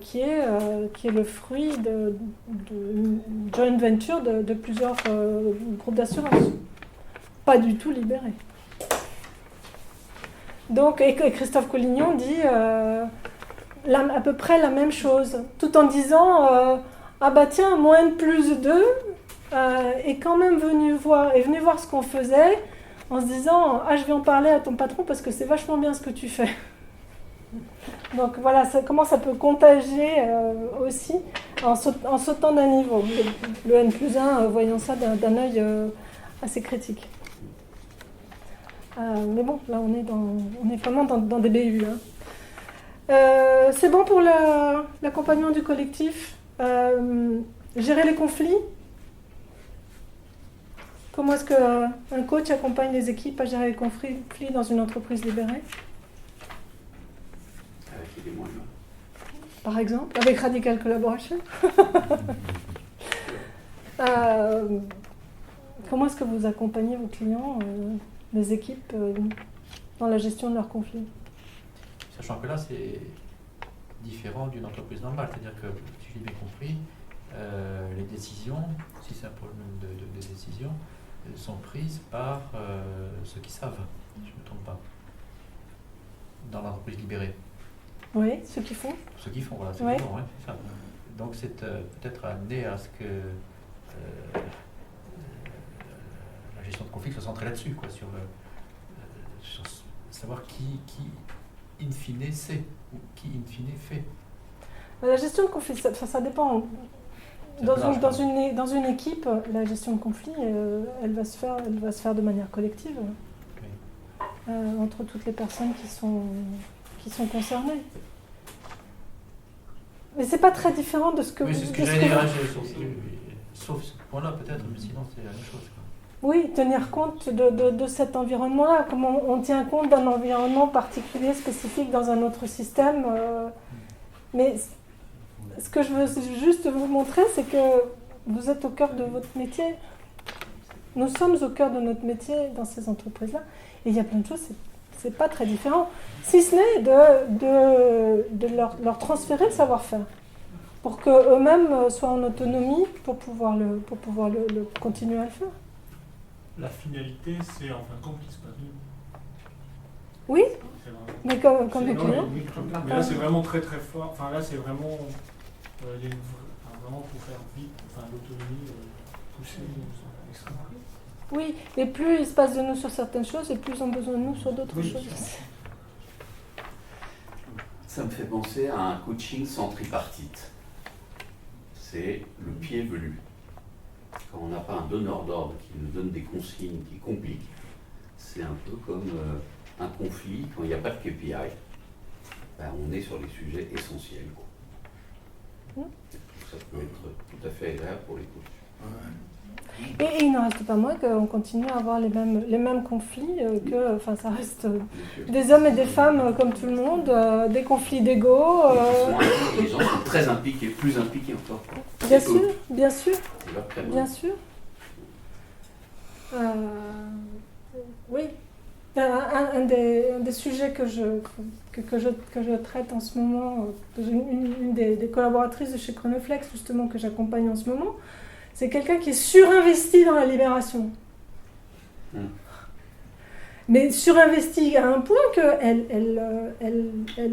qui est le fruit de joint venture de plusieurs groupes d'assurance. Pas du tout libérés. Donc, et Christophe Collignon dit à peu près la même chose, tout en disant ah bah tiens, moins de plus 2 est quand même venu voir ce qu'on faisait, en se disant ah je vais en parler à ton patron parce que c'est vachement bien ce que tu fais. Donc voilà, comment ça peut contagier aussi en sautant d'un niveau. Le N+1 voyant ça d'un œil assez critique. Mais bon, là on est vraiment dans des BU. Hein. C'est bon pour l'accompagnement du collectif. Gérer les conflits. Comment est-ce qu'un coach accompagne les équipes à gérer les conflits dans une entreprise libérée? Avec les moyens. Par exemple, avec Radical Collaboration. Comment est-ce que vous accompagnez vos clients, les équipes, dans la gestion de leurs conflits? Sachant que là, c'est différent d'une entreprise normale. C'est-à-dire que, si j'ai bien compris, les décisions, si c'est un problème de décision, sont prises par ceux qui savent, si je ne me trompe pas, dans l'entreprise libérée. Oui, ceux qui font. Ceux qui font, voilà, c'est oui. Bon, ouais, c'est ça. Donc c'est peut-être amené à ce que la gestion de conflit soit centrée là-dessus, quoi, sur savoir qui in fine sait, ou qui in fine fait. La gestion de conflit, ça dépend. Dans une équipe, la gestion de conflit, elle va se faire de manière collective, okay. Entre toutes les personnes qui sont concernées. Mais c'est pas très différent de ce que... Oui, c'est ce que j'allais dire, sauf ce point-là peut-être, mais sinon c'est la même chose. Quoi. Oui, tenir compte de cet environnement-là, comment on tient compte d'un environnement particulier, spécifique dans un autre système. Mais ce que je veux juste vous montrer, c'est que vous êtes au cœur de votre métier. Nous sommes au cœur de notre métier dans ces entreprises-là. Et il y a plein de choses, c'est pas très différent. Si ce n'est de leur transférer le savoir-faire. Pour qu'eux-mêmes soient en autonomie pour pouvoir le continuer à le faire. La finalité, c'est en fin de compte qu'il se passe mieux. Oui, mais comme les clients. Mais là, c'est vraiment très très fort. Enfin, là, c'est vraiment, vraiment pour faire vite, l'autonomie poussée, extrêmement. Oui, et plus il se passe de nous sur certaines choses, et plus ils ont besoin de nous sur d'autres choses. Ça me fait penser à un coaching sans tripartite. C'est le pied velu. Quand on n'a pas un donneur d'ordre qui nous donne des consignes qui compliquent, c'est un peu comme un conflit quand il n'y a pas de KPI. Ben, on est sur les sujets essentiels, quoi. Ça peut être tout à fait agréable pour les coachs. Et il n'en reste pas moins qu'on continue à avoir les mêmes conflits, enfin ça reste des hommes et des femmes comme tout le monde, des conflits d'ego. Les gens sont très impliqués, plus impliqués encore. Bien sûr, bien sûr, bien sûr. Oui, un des sujets que je traite en ce moment, une des collaboratrices de chez Chronoflex justement que j'accompagne en ce moment, c'est quelqu'un qui est surinvesti dans la libération. Mais surinvesti à un point qu'elle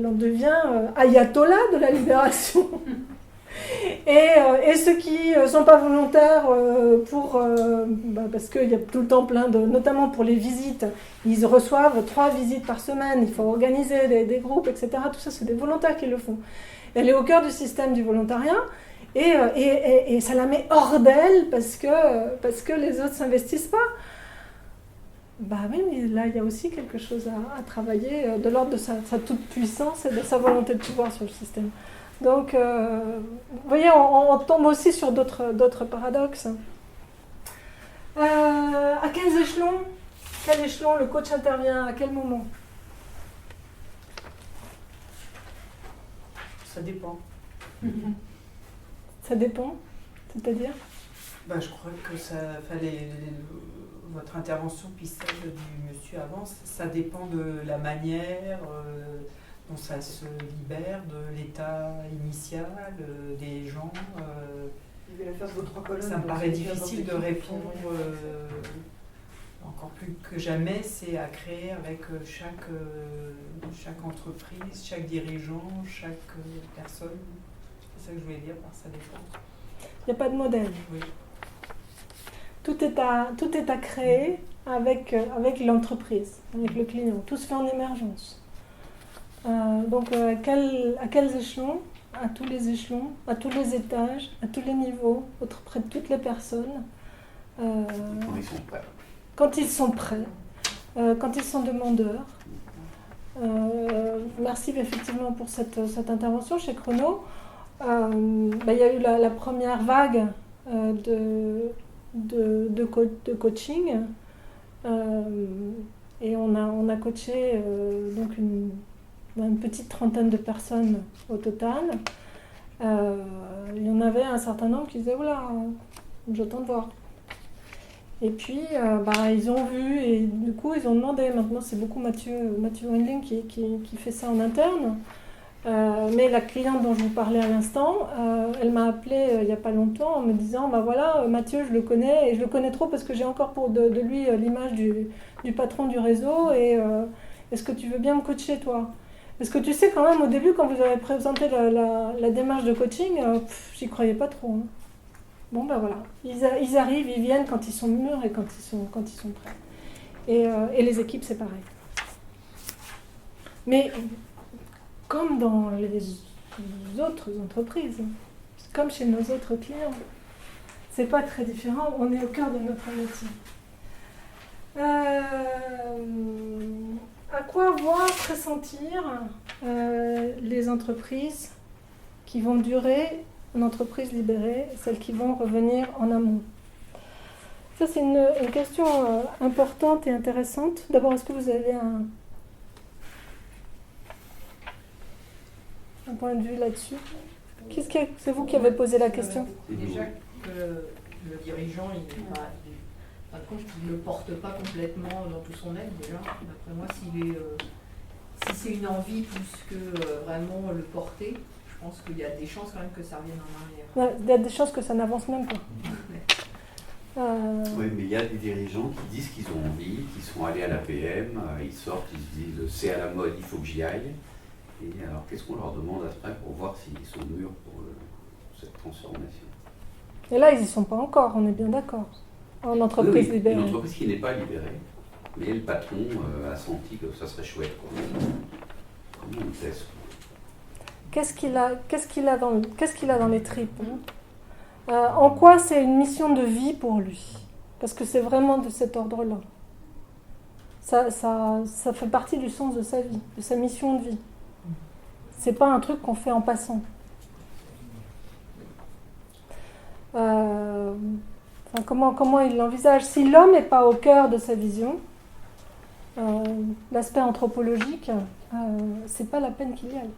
en devient ayatollah de la libération. Et ceux qui ne sont pas volontaires parce qu'il y a tout le temps plein de... Notamment pour les visites, ils reçoivent 3 visites par semaine, il faut organiser des groupes, etc. Tout ça, c'est des volontaires qui le font. Elle est au cœur du système du volontariat. Et ça la met hors d'elle parce que les autres ne s'investissent pas. Bah oui, mais là, il y a aussi quelque chose à travailler de l'ordre de sa toute-puissance et de sa volonté de pouvoir sur le système. Donc, vous voyez, on tombe aussi sur d'autres paradoxes. À quel échelon le coach intervient? À quel moment? Ça dépend. Ça dépend, c'est-à-dire Je crois que ça fallait votre intervention puis celle du monsieur avant, ça dépend de la manière dont ça se libère, de l'état initial, des gens. Ça me paraît difficile de répondre. Encore plus que jamais, c'est à créer avec chaque entreprise, chaque dirigeant, chaque personne. C'est ça que je voulais dire par ça dépend. Il n'y a pas de modèle. Oui. Tout est à créer avec l'entreprise, avec le client. Tout se fait en émergence. Donc à quels échelons? À tous les échelons, à tous les étages, à tous les niveaux, auprès de toutes les personnes. Quand ils sont prêts. Quand ils sont prêts, quand ils sont demandeurs. Merci effectivement pour cette intervention chez Chrono. Il y a eu la première vague de coaching et on a coaché donc une petite trentaine de personnes au total. Il y en avait un certain nombre qui disaient « Oula, j'attends de voir ». Et puis, ils ont vu et du coup, ils ont demandé. Maintenant, c'est beaucoup Mathieu Wendling qui fait ça en interne. Mais la cliente dont je vous parlais à l'instant, elle m'a appelé il n'y a pas longtemps en me disant Mathieu, je le connais et je le connais trop parce que j'ai encore de lui l'image du patron du réseau. Et est-ce que tu veux bien me coacher, toi? Parce que tu sais, quand même, au début, quand vous avez présenté la démarche de coaching, j'y croyais pas trop. Hein. Bon, voilà. Ils arrivent, ils viennent quand ils sont mûrs et quand ils sont prêts. Et les équipes, c'est pareil. Mais comme dans les autres entreprises, comme chez nos autres clients, c'est pas très différent. On est au cœur de notre métier. À quoi voir, pressentir les entreprises qui vont durer, une entreprise libérée, celles qui vont revenir en amont? Ça, c'est une question importante et intéressante. D'abord, est-ce que vous avez un point de vue là-dessus? C'est vous qui avez posé la question? Déjà que le dirigeant, il ne le porte pas complètement dans tout son être, déjà. D'après moi, si c'est une envie plus que vraiment le porter, je pense qu'il y a des chances quand même que ça revienne en arrière. Ouais, il y a des chances que ça n'avance même pas. Oui, mais il y a des dirigeants qui disent qu'ils ont envie, qui sont allés à l'APM, ils sortent, ils se disent c'est à la mode, il faut que j'y aille. Et alors, qu'est-ce qu'on leur demande après pour voir s'ils sont mûrs pour cette transformation? Et là, ils n'y sont pas encore, on est bien d'accord. En entreprise libérée. Une entreprise qui n'est pas libérée, mais le patron a senti que ça serait chouette. Comment on teste? qu'est-ce qu'il a dans les tripes, hein. En quoi c'est une mission de vie pour lui, parce que c'est vraiment de cet ordre-là. Ça fait partie du sens de sa vie, de sa mission de vie. C'est pas un truc qu'on fait en passant. Comment il l'envisage? Si l'homme n'est pas au cœur de sa vision, l'aspect anthropologique, c'est pas la peine qu'il y aille.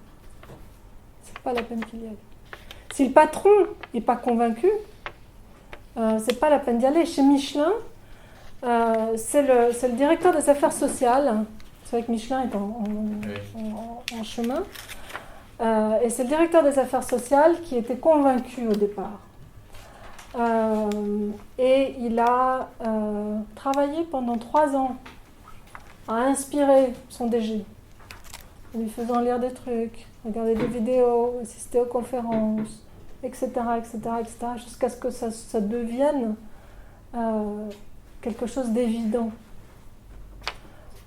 C'est pas la peine qu'il y aille. Si le patron n'est pas convaincu, c'est pas la peine d'y aller. Chez Michelin, c'est le directeur des affaires sociales. C'est vrai que Michelin est en chemin. Et c'est le directeur des affaires sociales qui était convaincu au départ. Et il a travaillé pendant 3 ans à inspirer son DG, en lui faisant lire des trucs, regarder des vidéos, assister aux conférences, etc., jusqu'à ce que ça devienne quelque chose d'évident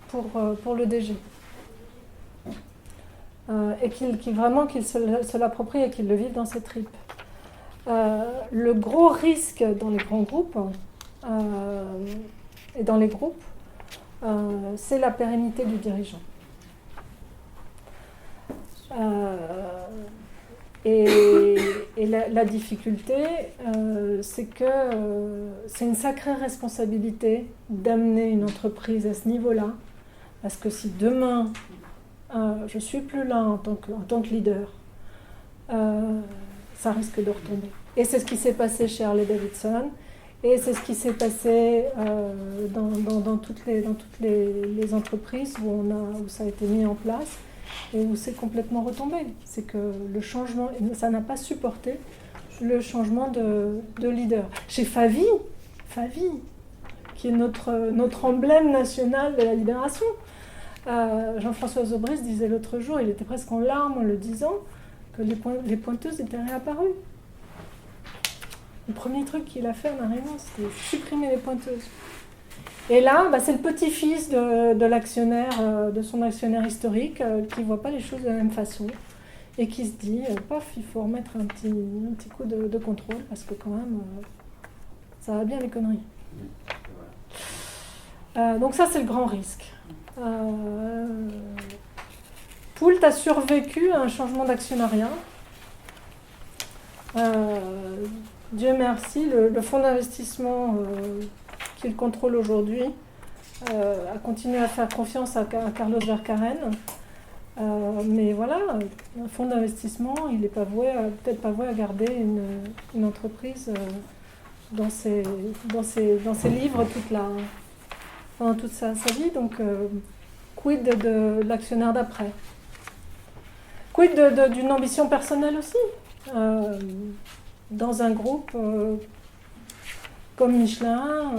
pour le DG. Et qu'il se l'approprie et qu'il le vive dans ses tripes. Le gros risque dans les grands groupes et dans les groupes, c'est la pérennité du dirigeant. Et la difficulté, c'est que c'est une sacrée responsabilité d'amener une entreprise à ce niveau-là, parce que si demain je ne suis plus là en tant que leader, ça risque de retomber. Et c'est ce qui s'est passé chez Harley Davidson, et c'est ce qui s'est passé dans toutes les entreprises où ça a été mis en place, et où c'est complètement retombé. C'est que le changement, ça n'a pas supporté le changement de leader. Chez Favi, qui est notre emblème national de la libération, Jean-François Zobris disait l'autre jour, il était presque en larmes en le disant, que les pointeuses étaient réapparues. Le premier truc qu'il a fait en arrivant, c'était supprimer les pointeuses. Et là, c'est le petit-fils de l'actionnaire, de son actionnaire historique, qui ne voit pas les choses de la même façon et qui se dit, il faut remettre un petit coup de contrôle parce que quand même, ça va bien les conneries. Donc ça, c'est le grand risque. Poult a survécu à un changement d'actionnariat. Dieu merci, le fonds d'investissement qu'il contrôle aujourd'hui a continué à faire confiance à Carlos Vercaeren. Mais voilà, un fonds d'investissement, il n'est peut-être pas voué à garder une entreprise dans ses livres pendant toute sa vie. Donc, quid de l'actionnaire d'après? Quid d'une ambition personnelle aussi? Dans un groupe comme Michelin,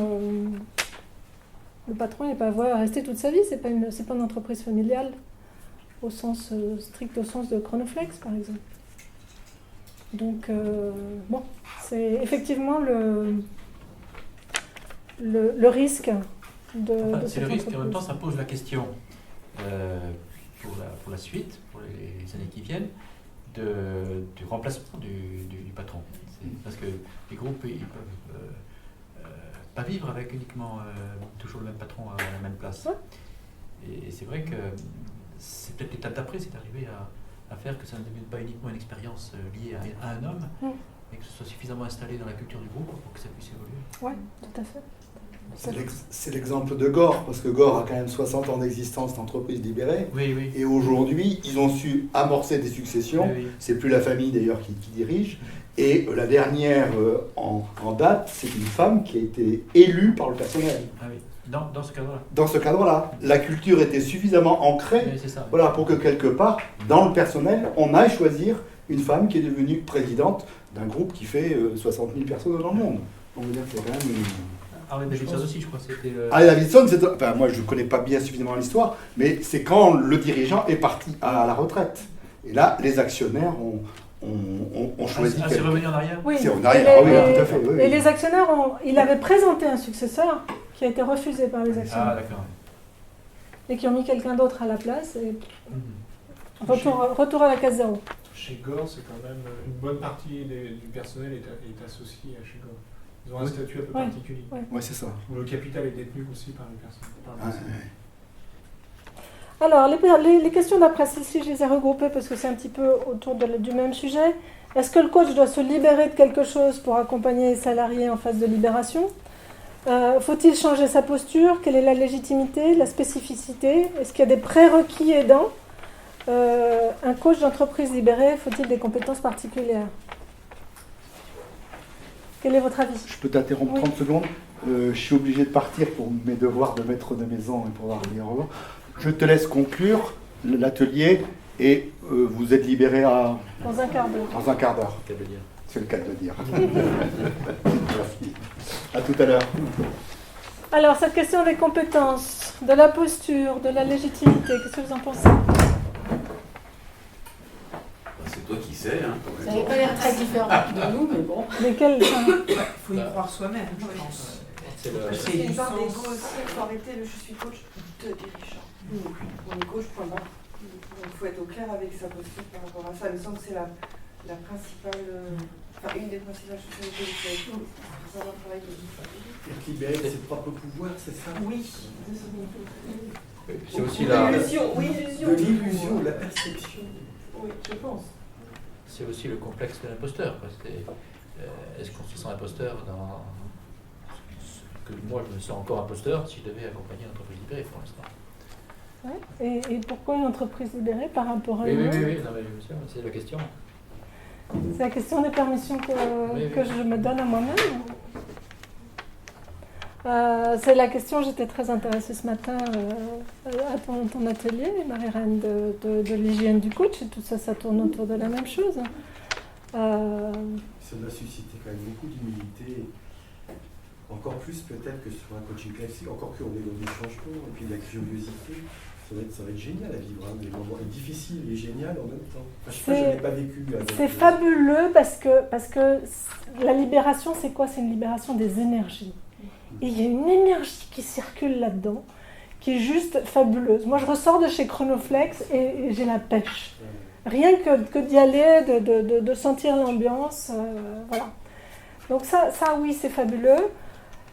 le patron n'est pas voué à rester toute sa vie. C'est pas une entreprise familiale au sens strict, au sens de Chronoflex, par exemple. Donc, c'est effectivement le risque de c'est le risque, et en même temps, ça pose la question pour la suite, pour les années qui viennent, du remplacement du patron. Parce que les groupes, ils peuvent pas vivre avec uniquement toujours le même patron à la même place. Ouais. Et c'est vrai que c'est peut-être l'étape d'après, c'est d'arriver à faire que ça ne devienne pas uniquement une expérience liée à un homme, mais que ce soit suffisamment installé dans la culture du groupe pour que ça puisse évoluer. Oui, tout à fait. C'est l'exemple de Gore, parce que Gore a quand même 60 ans d'existence d'entreprise libérée. Oui, oui. Et aujourd'hui, ils ont su amorcer des successions. Oui, oui. C'est plus la famille d'ailleurs qui dirige. Et la dernière en date, c'est une femme qui a été élue par le personnel. Ah oui. Dans ce cadre-là. Dans ce cadre-là. La culture était suffisamment ancrée, oui, ça, oui. Voilà, pour que quelque part, dans le personnel, on aille choisir une femme qui est devenue présidente d'un groupe qui fait 60 000 personnes dans le monde. On veut dire que c'est quand même une... Harley Davidson aussi, je crois. Harley Davidson, moi je ne connais pas bien suffisamment l'histoire, mais c'est quand le dirigeant est parti à la retraite. Et là, les actionnaires ont choisi... c'est revenu en arrière? Oui, c'est en arrière, oui, tout à fait. Oui, et les actionnaires, il avait présenté un successeur qui a été refusé par les actionnaires. Ah, d'accord. Et qui ont mis quelqu'un d'autre à la place. Et retour à la case zéro. chez Gore, c'est quand même une bonne partie du personnel est associé à chez Gore. Ils ont un statut un peu particulier. Oui, c'est ça. Où le capital est détenu aussi par les personnes. Alors, les questions d'après celle-ci, je les ai regroupées parce que c'est un petit peu autour du même sujet. Est-ce que le coach doit se libérer de quelque chose pour accompagner les salariés en phase de libération ? Faut-il changer sa posture ? Quelle est la légitimité, la spécificité ? Est-ce qu'il y a des prérequis aidants ? Un coach d'entreprise libérée, faut-il des compétences particulières ? Quel est votre avis ? Je peux t'interrompre 30 secondes. Je suis obligé de partir pour mes devoirs de maître de maison et pour avoir des revoir. Je te laisse conclure l'atelier et vous êtes libéré à... Dans un quart d'heure. Dans un quart d'heure. C'est le cas de le dire. Merci. À tout à l'heure. Alors, cette question des compétences, de la posture, de la légitimité, qu'est-ce que vous en pensez ? C'est toi qui sais. Hein, ça n'avait pas l'air très différent de nous, mais bon. Mais quel... Il faut y croire soi-même, je pense. C'est une part d'ego aussi, il faut arrêter le je suis coach de dirigeant. On est coach, point barre. Il faut être au clair avec sa posture par rapport à ça. Il me semble que c'est la principale, une des principales choses sur lesquelles il faut être pour savoir travailler. Être libéré de ses propres pouvoirs, c'est ça ? Oui. C'est aussi la... De l'illusion, la perception. Oui, je pense. C'est aussi le complexe de l'imposteur. Est-ce qu'on se sent imposteur dans... que moi je me sens encore imposteur si je devais accompagner une entreprise libérée pour l'instant. Ouais. Et pourquoi une entreprise libérée par rapport à oui, une autre ? Oui, non, mais bien sûr, c'est la question. C'est la question des permissions que je me donne à moi-même. C'est la question, j'étais très intéressée ce matin à ton atelier, Marie-Reine, de l'hygiène du coach, et tout ça, ça tourne autour de la même chose. Ça doit susciter quand même beaucoup d'humilité, encore plus peut-être que sur un coaching classique, encore qu'on est dans du changement, et puis de la curiosité. Ça va être génial à vivre, hein, des moments difficiles et génial en même temps. Enfin, je sais pas, je n'ai pas vécu. C'est fabuleux parce que la libération, c'est quoi ? C'est une libération des énergies. Et il y a une énergie qui circule là-dedans, qui est juste fabuleuse. Moi, je ressors de chez Chronoflex et j'ai la pêche. Rien que d'y aller, de sentir l'ambiance, voilà. Donc ça, oui, c'est fabuleux.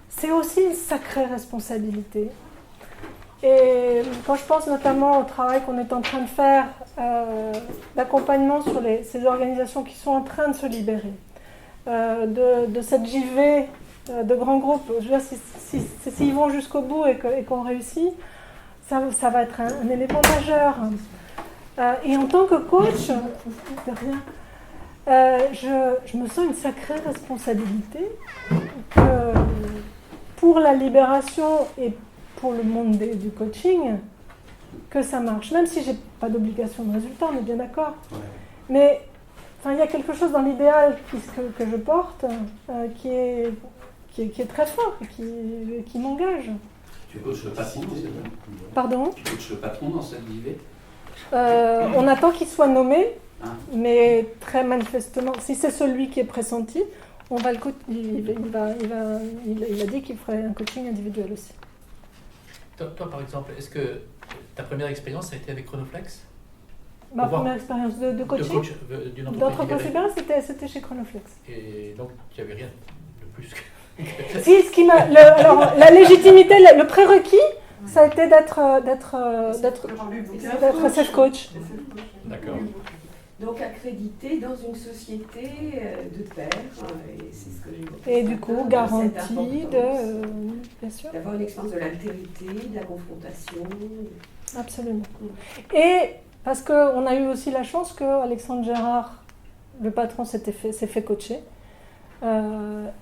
C'est aussi une sacrée responsabilité. Et quand je pense notamment au travail qu'on est en train de faire, d'accompagnement sur ces organisations qui sont en train de se libérer, de cette JV de grands groupes, je veux dire, s'ils vont jusqu'au bout et qu'on réussit, ça va être un élément majeur. Et en tant que coach, de rien, je me sens une sacrée responsabilité pour la libération et pour le monde du coaching, que ça marche. Même si je n'ai pas d'obligation de résultat, on est bien d'accord. Ouais. Mais il y a quelque chose dans l'idéal que je porte qui est très fort, qui m'engage. Tu coaches le patron dans cette Pardon ? Tu coaches le patron dans cette JV ? On attend qu'il soit nommé, mais très manifestement, si c'est celui qui est pressenti, on va le il a dit qu'il ferait un coaching individuel aussi. Toi, par exemple, est-ce que ta première expérience a été avec Chronoflex ? Ma première expérience de coaching d'une entreprise libérée, c'était chez Chronoflex. Et donc, tu n'avais rien de plus que... Si, alors, la légitimité, le prérequis, ça a été d'être self-coach. D'accord. Donc accrédité dans une société de pairs, et c'est ce que j'ai. Et du coup, garantie bien sûr, d'avoir une expérience de l'altérité, de la confrontation. Absolument. Et parce qu'on a eu aussi la chance que Alexandre Gérard, le patron, s'est fait coacher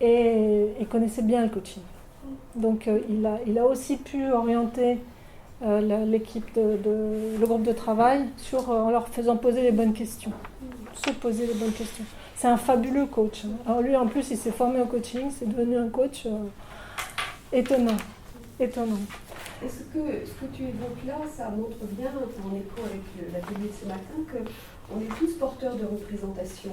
et connaissait bien le coaching. Donc il a aussi pu orienter l'équipe, le groupe de travail en leur faisant poser les bonnes questions, se poser les bonnes questions. C'est un fabuleux coach. Alors lui, en plus, il s'est formé au coaching, c'est devenu un coach étonnant. Ce que tu évoques là, ça montre bien, en écho avec l'atelier de ce matin, qu'on est tous porteurs de représentation.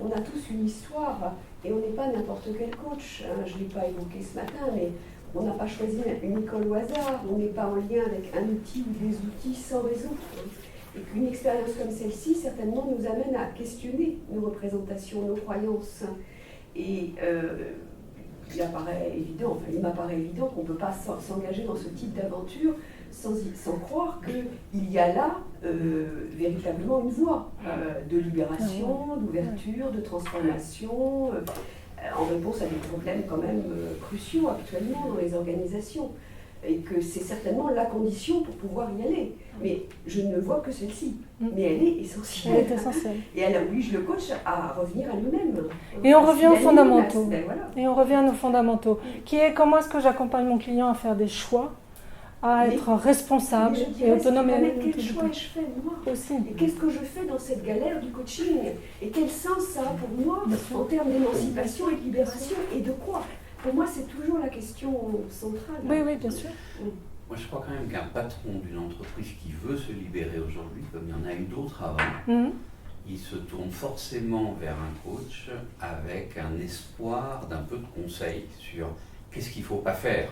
On a tous une histoire et on n'est pas n'importe quel coach. Je ne l'ai pas évoqué ce matin, mais on n'a pas choisi une école au hasard. On n'est pas en lien avec un outil ou des outils sans les autres. Et qu'une expérience comme celle-ci, certainement, nous amène à questionner nos représentations, nos croyances. Et il m'apparaît évident qu'on ne peut pas s'engager dans ce type d'aventure sans croire qu'il y a là véritablement une voie de libération, d'ouverture, de transformation, en réponse à des problèmes quand même cruciaux actuellement dans les organisations. Et que c'est certainement la condition pour pouvoir y aller. Mais je ne vois que celle-ci. Mais elle est essentielle. Elle est essentielle. Et elle oblige le coach à revenir à lui-même. Et on revient aux fondamentaux. Voilà. Et on revient à nos fondamentaux. Qui est comment est-ce que j'accompagne mon client à faire des choix, à être responsable et autonome. Quel choix je fais, moi aussi. Et qu'est-ce que je fais dans cette galère du coaching? Et quel sens ça a pour moi en termes d'émancipation et de libération? Et de quoi? Pour moi, c'est toujours la question centrale. Oui, oui, bien sûr. Moi, je crois quand même qu'un patron d'une entreprise qui veut se libérer aujourd'hui, comme il y en a eu d'autres avant, il se tourne forcément vers un coach avec un espoir d'un peu de conseil sur qu'est-ce qu'il ne faut pas faire.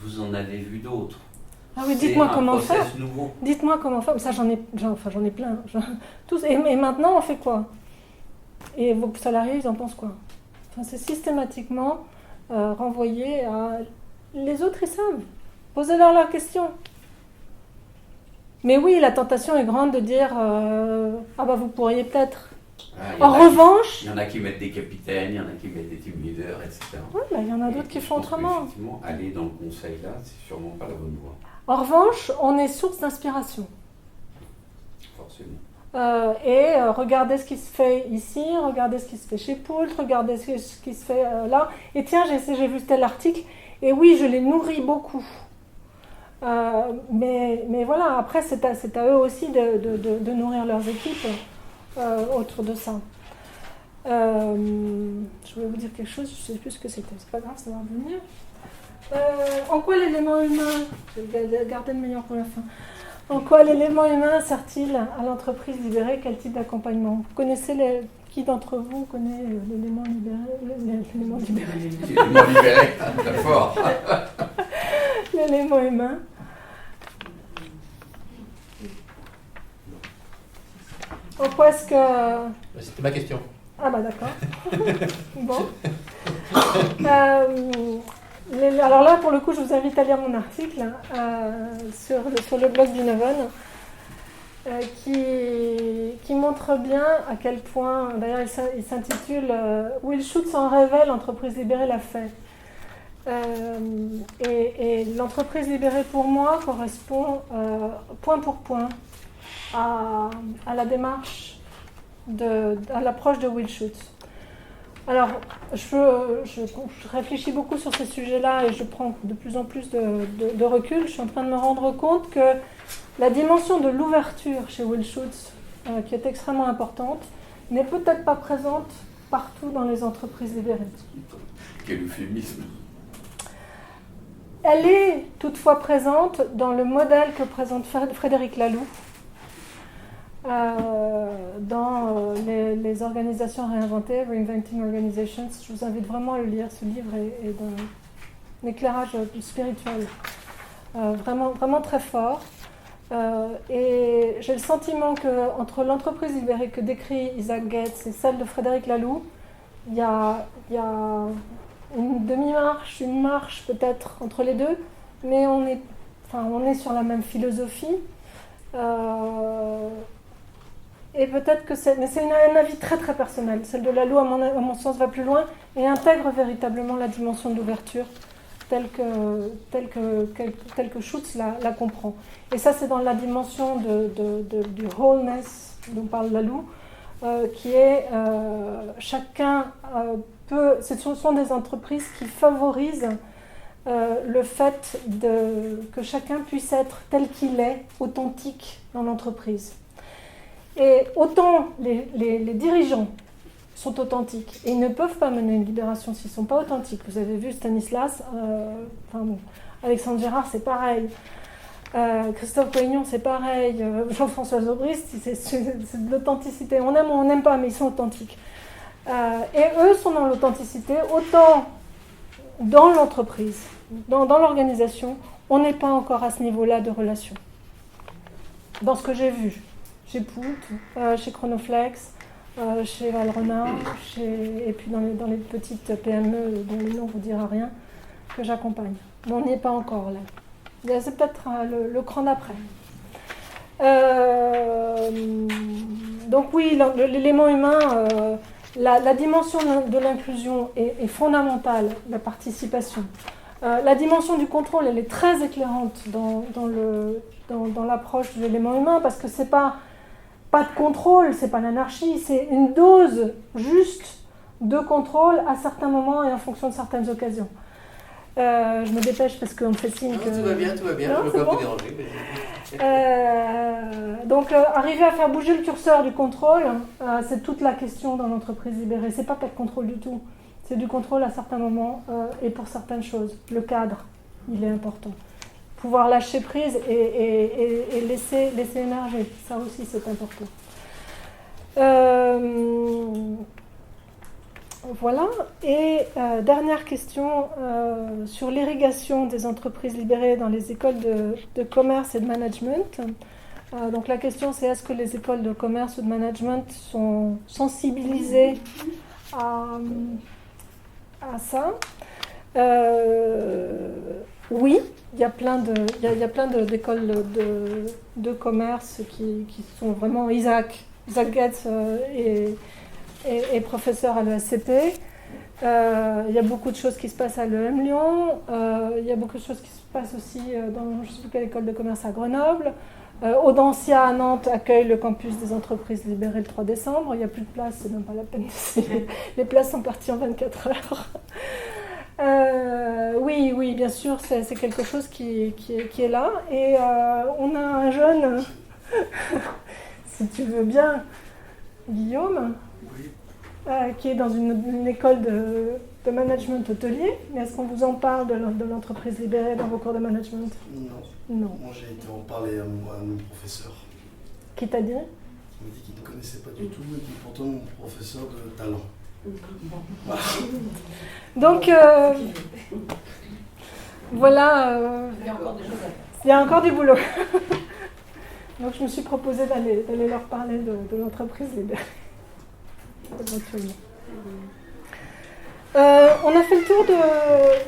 Vous en avez vu d'autres. Ah oui, dites-moi comment faire. Nouveau. Dites-moi comment faire. Ça, j'en ai plein. Tous. Et maintenant, on fait quoi? Et vos salariés, ils en pensent quoi? Enfin, c'est systématiquement renvoyé à... Les autres, ils savent. Posez-leur la question. Mais oui, la tentation est grande de dire ah bah vous pourriez peut-être. En revanche... Il y en a qui mettent des capitaines, il y en a qui mettent des team leaders, etc. Oui, bah, il y en a d'autres qui font autrement. Effectivement, aller dans le conseil là, c'est sûrement pas la bonne voie. En revanche, on est source d'inspiration. Forcément. Regardez ce qui se fait ici, regardez ce qui se fait chez Poult, regardez ce qui se fait là. Et tiens, j'ai vu tel article, et oui, je les nourris beaucoup. Mais voilà, après, c'est à eux aussi de nourrir leurs équipes autour de ça. Je voulais vous dire quelque chose, je ne sais plus ce que c'était, c'est pas grave, ça va revenir. En quoi l'élément humain, je vais garder le meilleur pour la fin. En quoi l'élément humain sert-il à l'entreprise libérée? Quel type d'accompagnement? Vous connaissez qui d'entre vous connaît l'élément libéré? L'élément libéré. L'élément libéré, très fort. L'élément humain. En quoi est-ce que... C'était ma question. Ah bah d'accord. Bon. Alors là, pour le coup, je vous invite à lire mon article sur le blog d'Inoven qui montre bien à quel point, d'ailleurs il s'intitule « Will Schutz en révèle, l'entreprise libérée l'a fait ». Et l'entreprise libérée pour moi correspond point pour point à la démarche, à l'approche de Will Schutz. Alors, je réfléchis beaucoup sur ces sujets-là et je prends de plus en plus de recul. Je suis en train de me rendre compte que la dimension de l'ouverture chez Will Schutz, qui est extrêmement importante, n'est peut-être pas présente partout dans les entreprises libérées. Quel euphémisme! Elle est toutefois présente dans le modèle que présente Frédéric Laloux, dans les organisations réinventées, Reinventing Organizations. Je vous invite vraiment à le lire. Ce livre est d'un éclairage spirituel vraiment, vraiment très fort. Et j'ai le sentiment qu'entre l'entreprise libérée que décrit Isaac Getz et celle de Frédéric Laloux, il y a une demi-marche, une marche peut-être entre les deux, mais on est sur la même philosophie. Et peut-être que c'est un avis très très personnel. Celle de Laloux, à mon sens, va plus loin et intègre véritablement la dimension d'ouverture telle que Schutz la comprend. Et ça, c'est dans la dimension du wholeness dont parle Laloux, qui est chacun ce sont des entreprises qui favorisent le fait que chacun puisse être tel qu'il est, authentique dans l'entreprise. Et autant les dirigeants sont authentiques et ils ne peuvent pas mener une libération s'ils ne sont pas authentiques. Vous avez vu Stanislas, Alexandre Gérard, c'est pareil. Christophe Poignon, c'est pareil. Jean-François Zobrist, c'est de l'authenticité. On aime ou on n'aime pas, mais ils sont authentiques. Et eux sont dans l'authenticité, autant dans l'entreprise, dans l'organisation, on n'est pas encore à ce niveau-là de relation. Dans ce que j'ai vu. chez Poult, chez Chronoflex, chez Valrhona, et puis dans les petites PME dont le nom ne vous dira rien, que j'accompagne. Mais on n'y est pas encore là. C'est peut-être le cran d'après. Donc oui, l'élément humain, la dimension de l'inclusion est fondamentale, la participation. La dimension du contrôle, elle est très éclairante dans l'approche de l'élément humain, parce que c'est pas de contrôle, c'est pas l'anarchie, c'est une dose juste de contrôle à certains moments et en fonction de certaines occasions. Je me dépêche parce qu'on me fait signe que... Tout va bien, non, je ne veux pas vous déranger. Donc, arriver à faire bouger le curseur du contrôle, c'est toute la question dans l'entreprise libérée. C'est pas de contrôle du tout. C'est du contrôle à certains moments et pour certaines choses. Le cadre, il est important. Pouvoir lâcher prise et laisser émerger, ça aussi c'est important. Voilà. Et dernière question sur l'irrigation des entreprises libérées dans les écoles de commerce et de management. Donc la question c'est est-ce que les écoles de commerce ou de management sont sensibilisées à ça? Oui, il y a plein d'écoles de commerce qui sont vraiment Isaac Getz est professeur à l'ESCP. Il y a beaucoup de choses qui se passent à l'EM Lyon. Il y a beaucoup de choses qui se passent aussi dans je ne sais plus quelle école de commerce à Grenoble. Audencia à Nantes accueille le campus des entreprises libérées le 3 décembre. Il n'y a plus de place, c'est même pas la peine d'essayer. Les places sont parties en 24 heures. Oui, bien sûr, c'est quelque chose qui est là. Et on a un jeune, si tu veux bien, Guillaume, qui est dans une école de management hôtelier. Mais est-ce qu'on vous en parle de l'entreprise libérée dans vos cours de management? Non. Moi, j'ai été en parler à mon professeur. Qui t'a dit? Il m'a dit qu'il ne connaissait pas du tout et qu'il est pourtant mon professeur de talent. Donc, voilà. Il y a encore du boulot. Donc, je me suis proposée d'aller leur parler de l'entreprise libérée. Éventuellement. On a fait le tour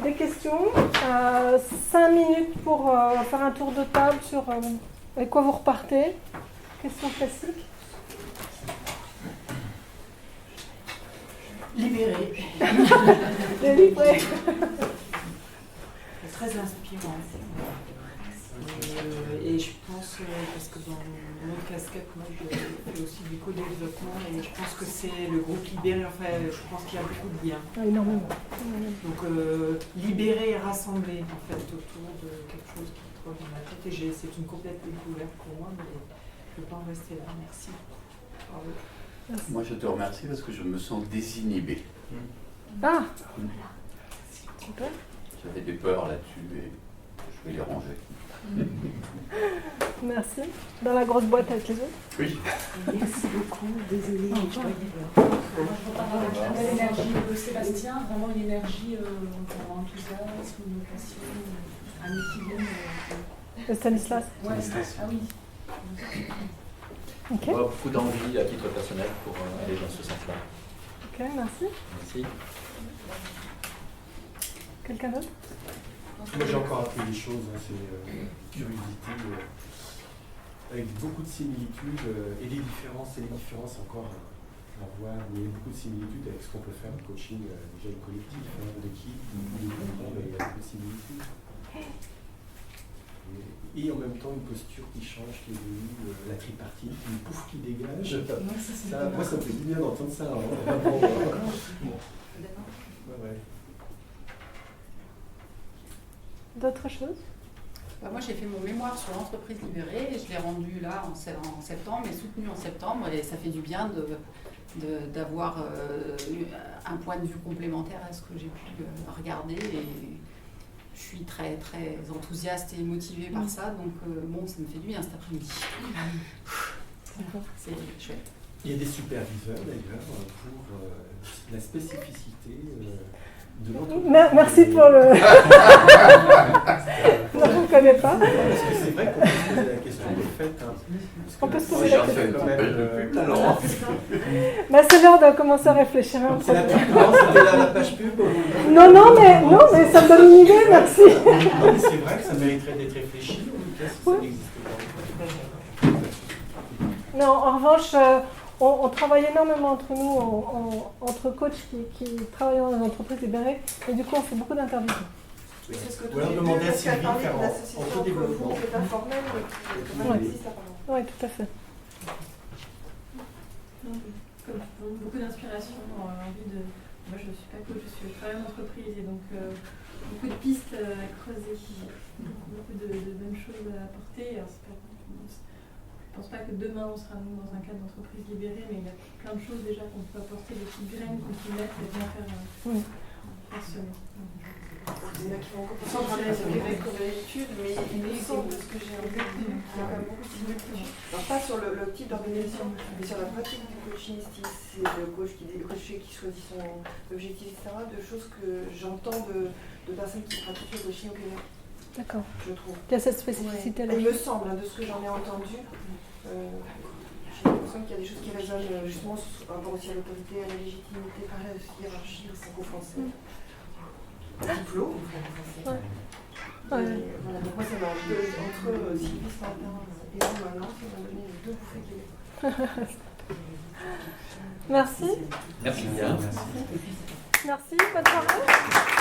des questions. 5 minutes pour faire un tour de table sur avec quoi vous repartez. Question classique. Libéré. Délivré. C'est très inspirant. Et je pense, parce que dans mon autre casquette, moi je fais aussi du co-développement, et je pense que c'est le groupe libéré, enfin je pense qu'il y a beaucoup de liens. Énormément. Donc libérer et rassembler en fait autour de quelque chose qui trotte dans ma tête, et c'est une complète découverte pour moi, mais je ne peux pas en rester là. Merci. Bravo. Merci. Moi je te remercie parce que je me sens désinhibé. Ah super. J'avais des peurs là-dessus et je vais les ranger. Merci. Dans la grosse boîte avec les autres. Oui. Merci beaucoup. Désolée. L'énergie de Sébastien, vraiment une énergie, un enthousiasme, une passion, un équilibre. De Stanislas. Ouais. Ah oui. Okay. Beaucoup d'envie à titre personnel pour aller dans ce sens-là. Ok, merci. Merci. Quelqu'un d'autre? Moi j'ai encore appris des choses, c'est curiosité, avec beaucoup de similitudes et des différences encore à voir, mais il y a beaucoup de similitudes avec ce qu'on peut faire en coaching, déjà le collectif, l'équipe, il y a beaucoup de similitudes. Et en même temps une posture qui change, qui évolue, la tripartite, une pouf qui dégage. Moi ça me fait du bien d'entendre ça. D'autres choses? Moi j'ai fait mon mémoire sur l'entreprise libérée et je l'ai rendu là en septembre et soutenu en septembre, et ça fait du bien d'avoir un point de vue complémentaire à ce que j'ai pu regarder, et je suis très très enthousiaste et motivée par ça, donc bon, ça me fait du bien cet après-midi. C'est chouette. Il y a des superviseurs d'ailleurs pour la spécificité de l'entreprise. Merci pour le... connais pas. Parce que c'est vrai qu'on peut se poser la question de fait. Hein, on peut se poser la question. C'est l'heure de commencer à réfléchir. C'est la pub, non? C'était la page pub? Non, mais ça me donne une idée, merci. Non, mais c'est vrai que ça mériterait d'être réfléchi. Ça n'existe pas. Non, en revanche, on travaille énormément entre nous, entre coachs qui travaillent dans les entreprises libérées, et du coup, on fait beaucoup d'interviews. Oui, c'est ce que Ou alors demander à Sylvie de faire en co-développement. C'est pas formel, mais qui quand même existe apparemment. Oui, tout à fait. Comme beaucoup d'inspiration, envie de... Moi, je ne suis pas coach, je travaille en entreprise, et donc beaucoup de pistes à creuser, beaucoup de bonnes choses à apporter. Alors, je ne pense pas que demain on sera nous dans un cadre d'entreprise libérée, mais il y a plein de choses déjà qu'on peut apporter, des petites graines qu'on peut mettre et bien faire semer. Il y en a qui vont encore changer les études, mais il me semble, ce que j'ai entendu, qu'il y a quand même beaucoup de similitudes. Alors pas sur le type d'organisation, mais sur la pratique du coaching, c'est le coach qui choisit son objectif, etc. De choses que j'entends de personnes qui pratiquent le coaching au Québec. D'accord. Je trouve. Il y a cette spécificité-là. Il me semble, de ce que j'en ai entendu, j'ai l'impression qu'il y a des choses qui résonnent justement par rapport aussi à l'autorité, à la légitimité, par la hiérarchie franco-français. Diplôme franco-français. Voilà, donc moi ça m'a un peu, entre Sylvie ce matin et vous maintenant, ça m'a donné deux bouffées québécoises. Merci. Merci bien. Merci, bonne soirée.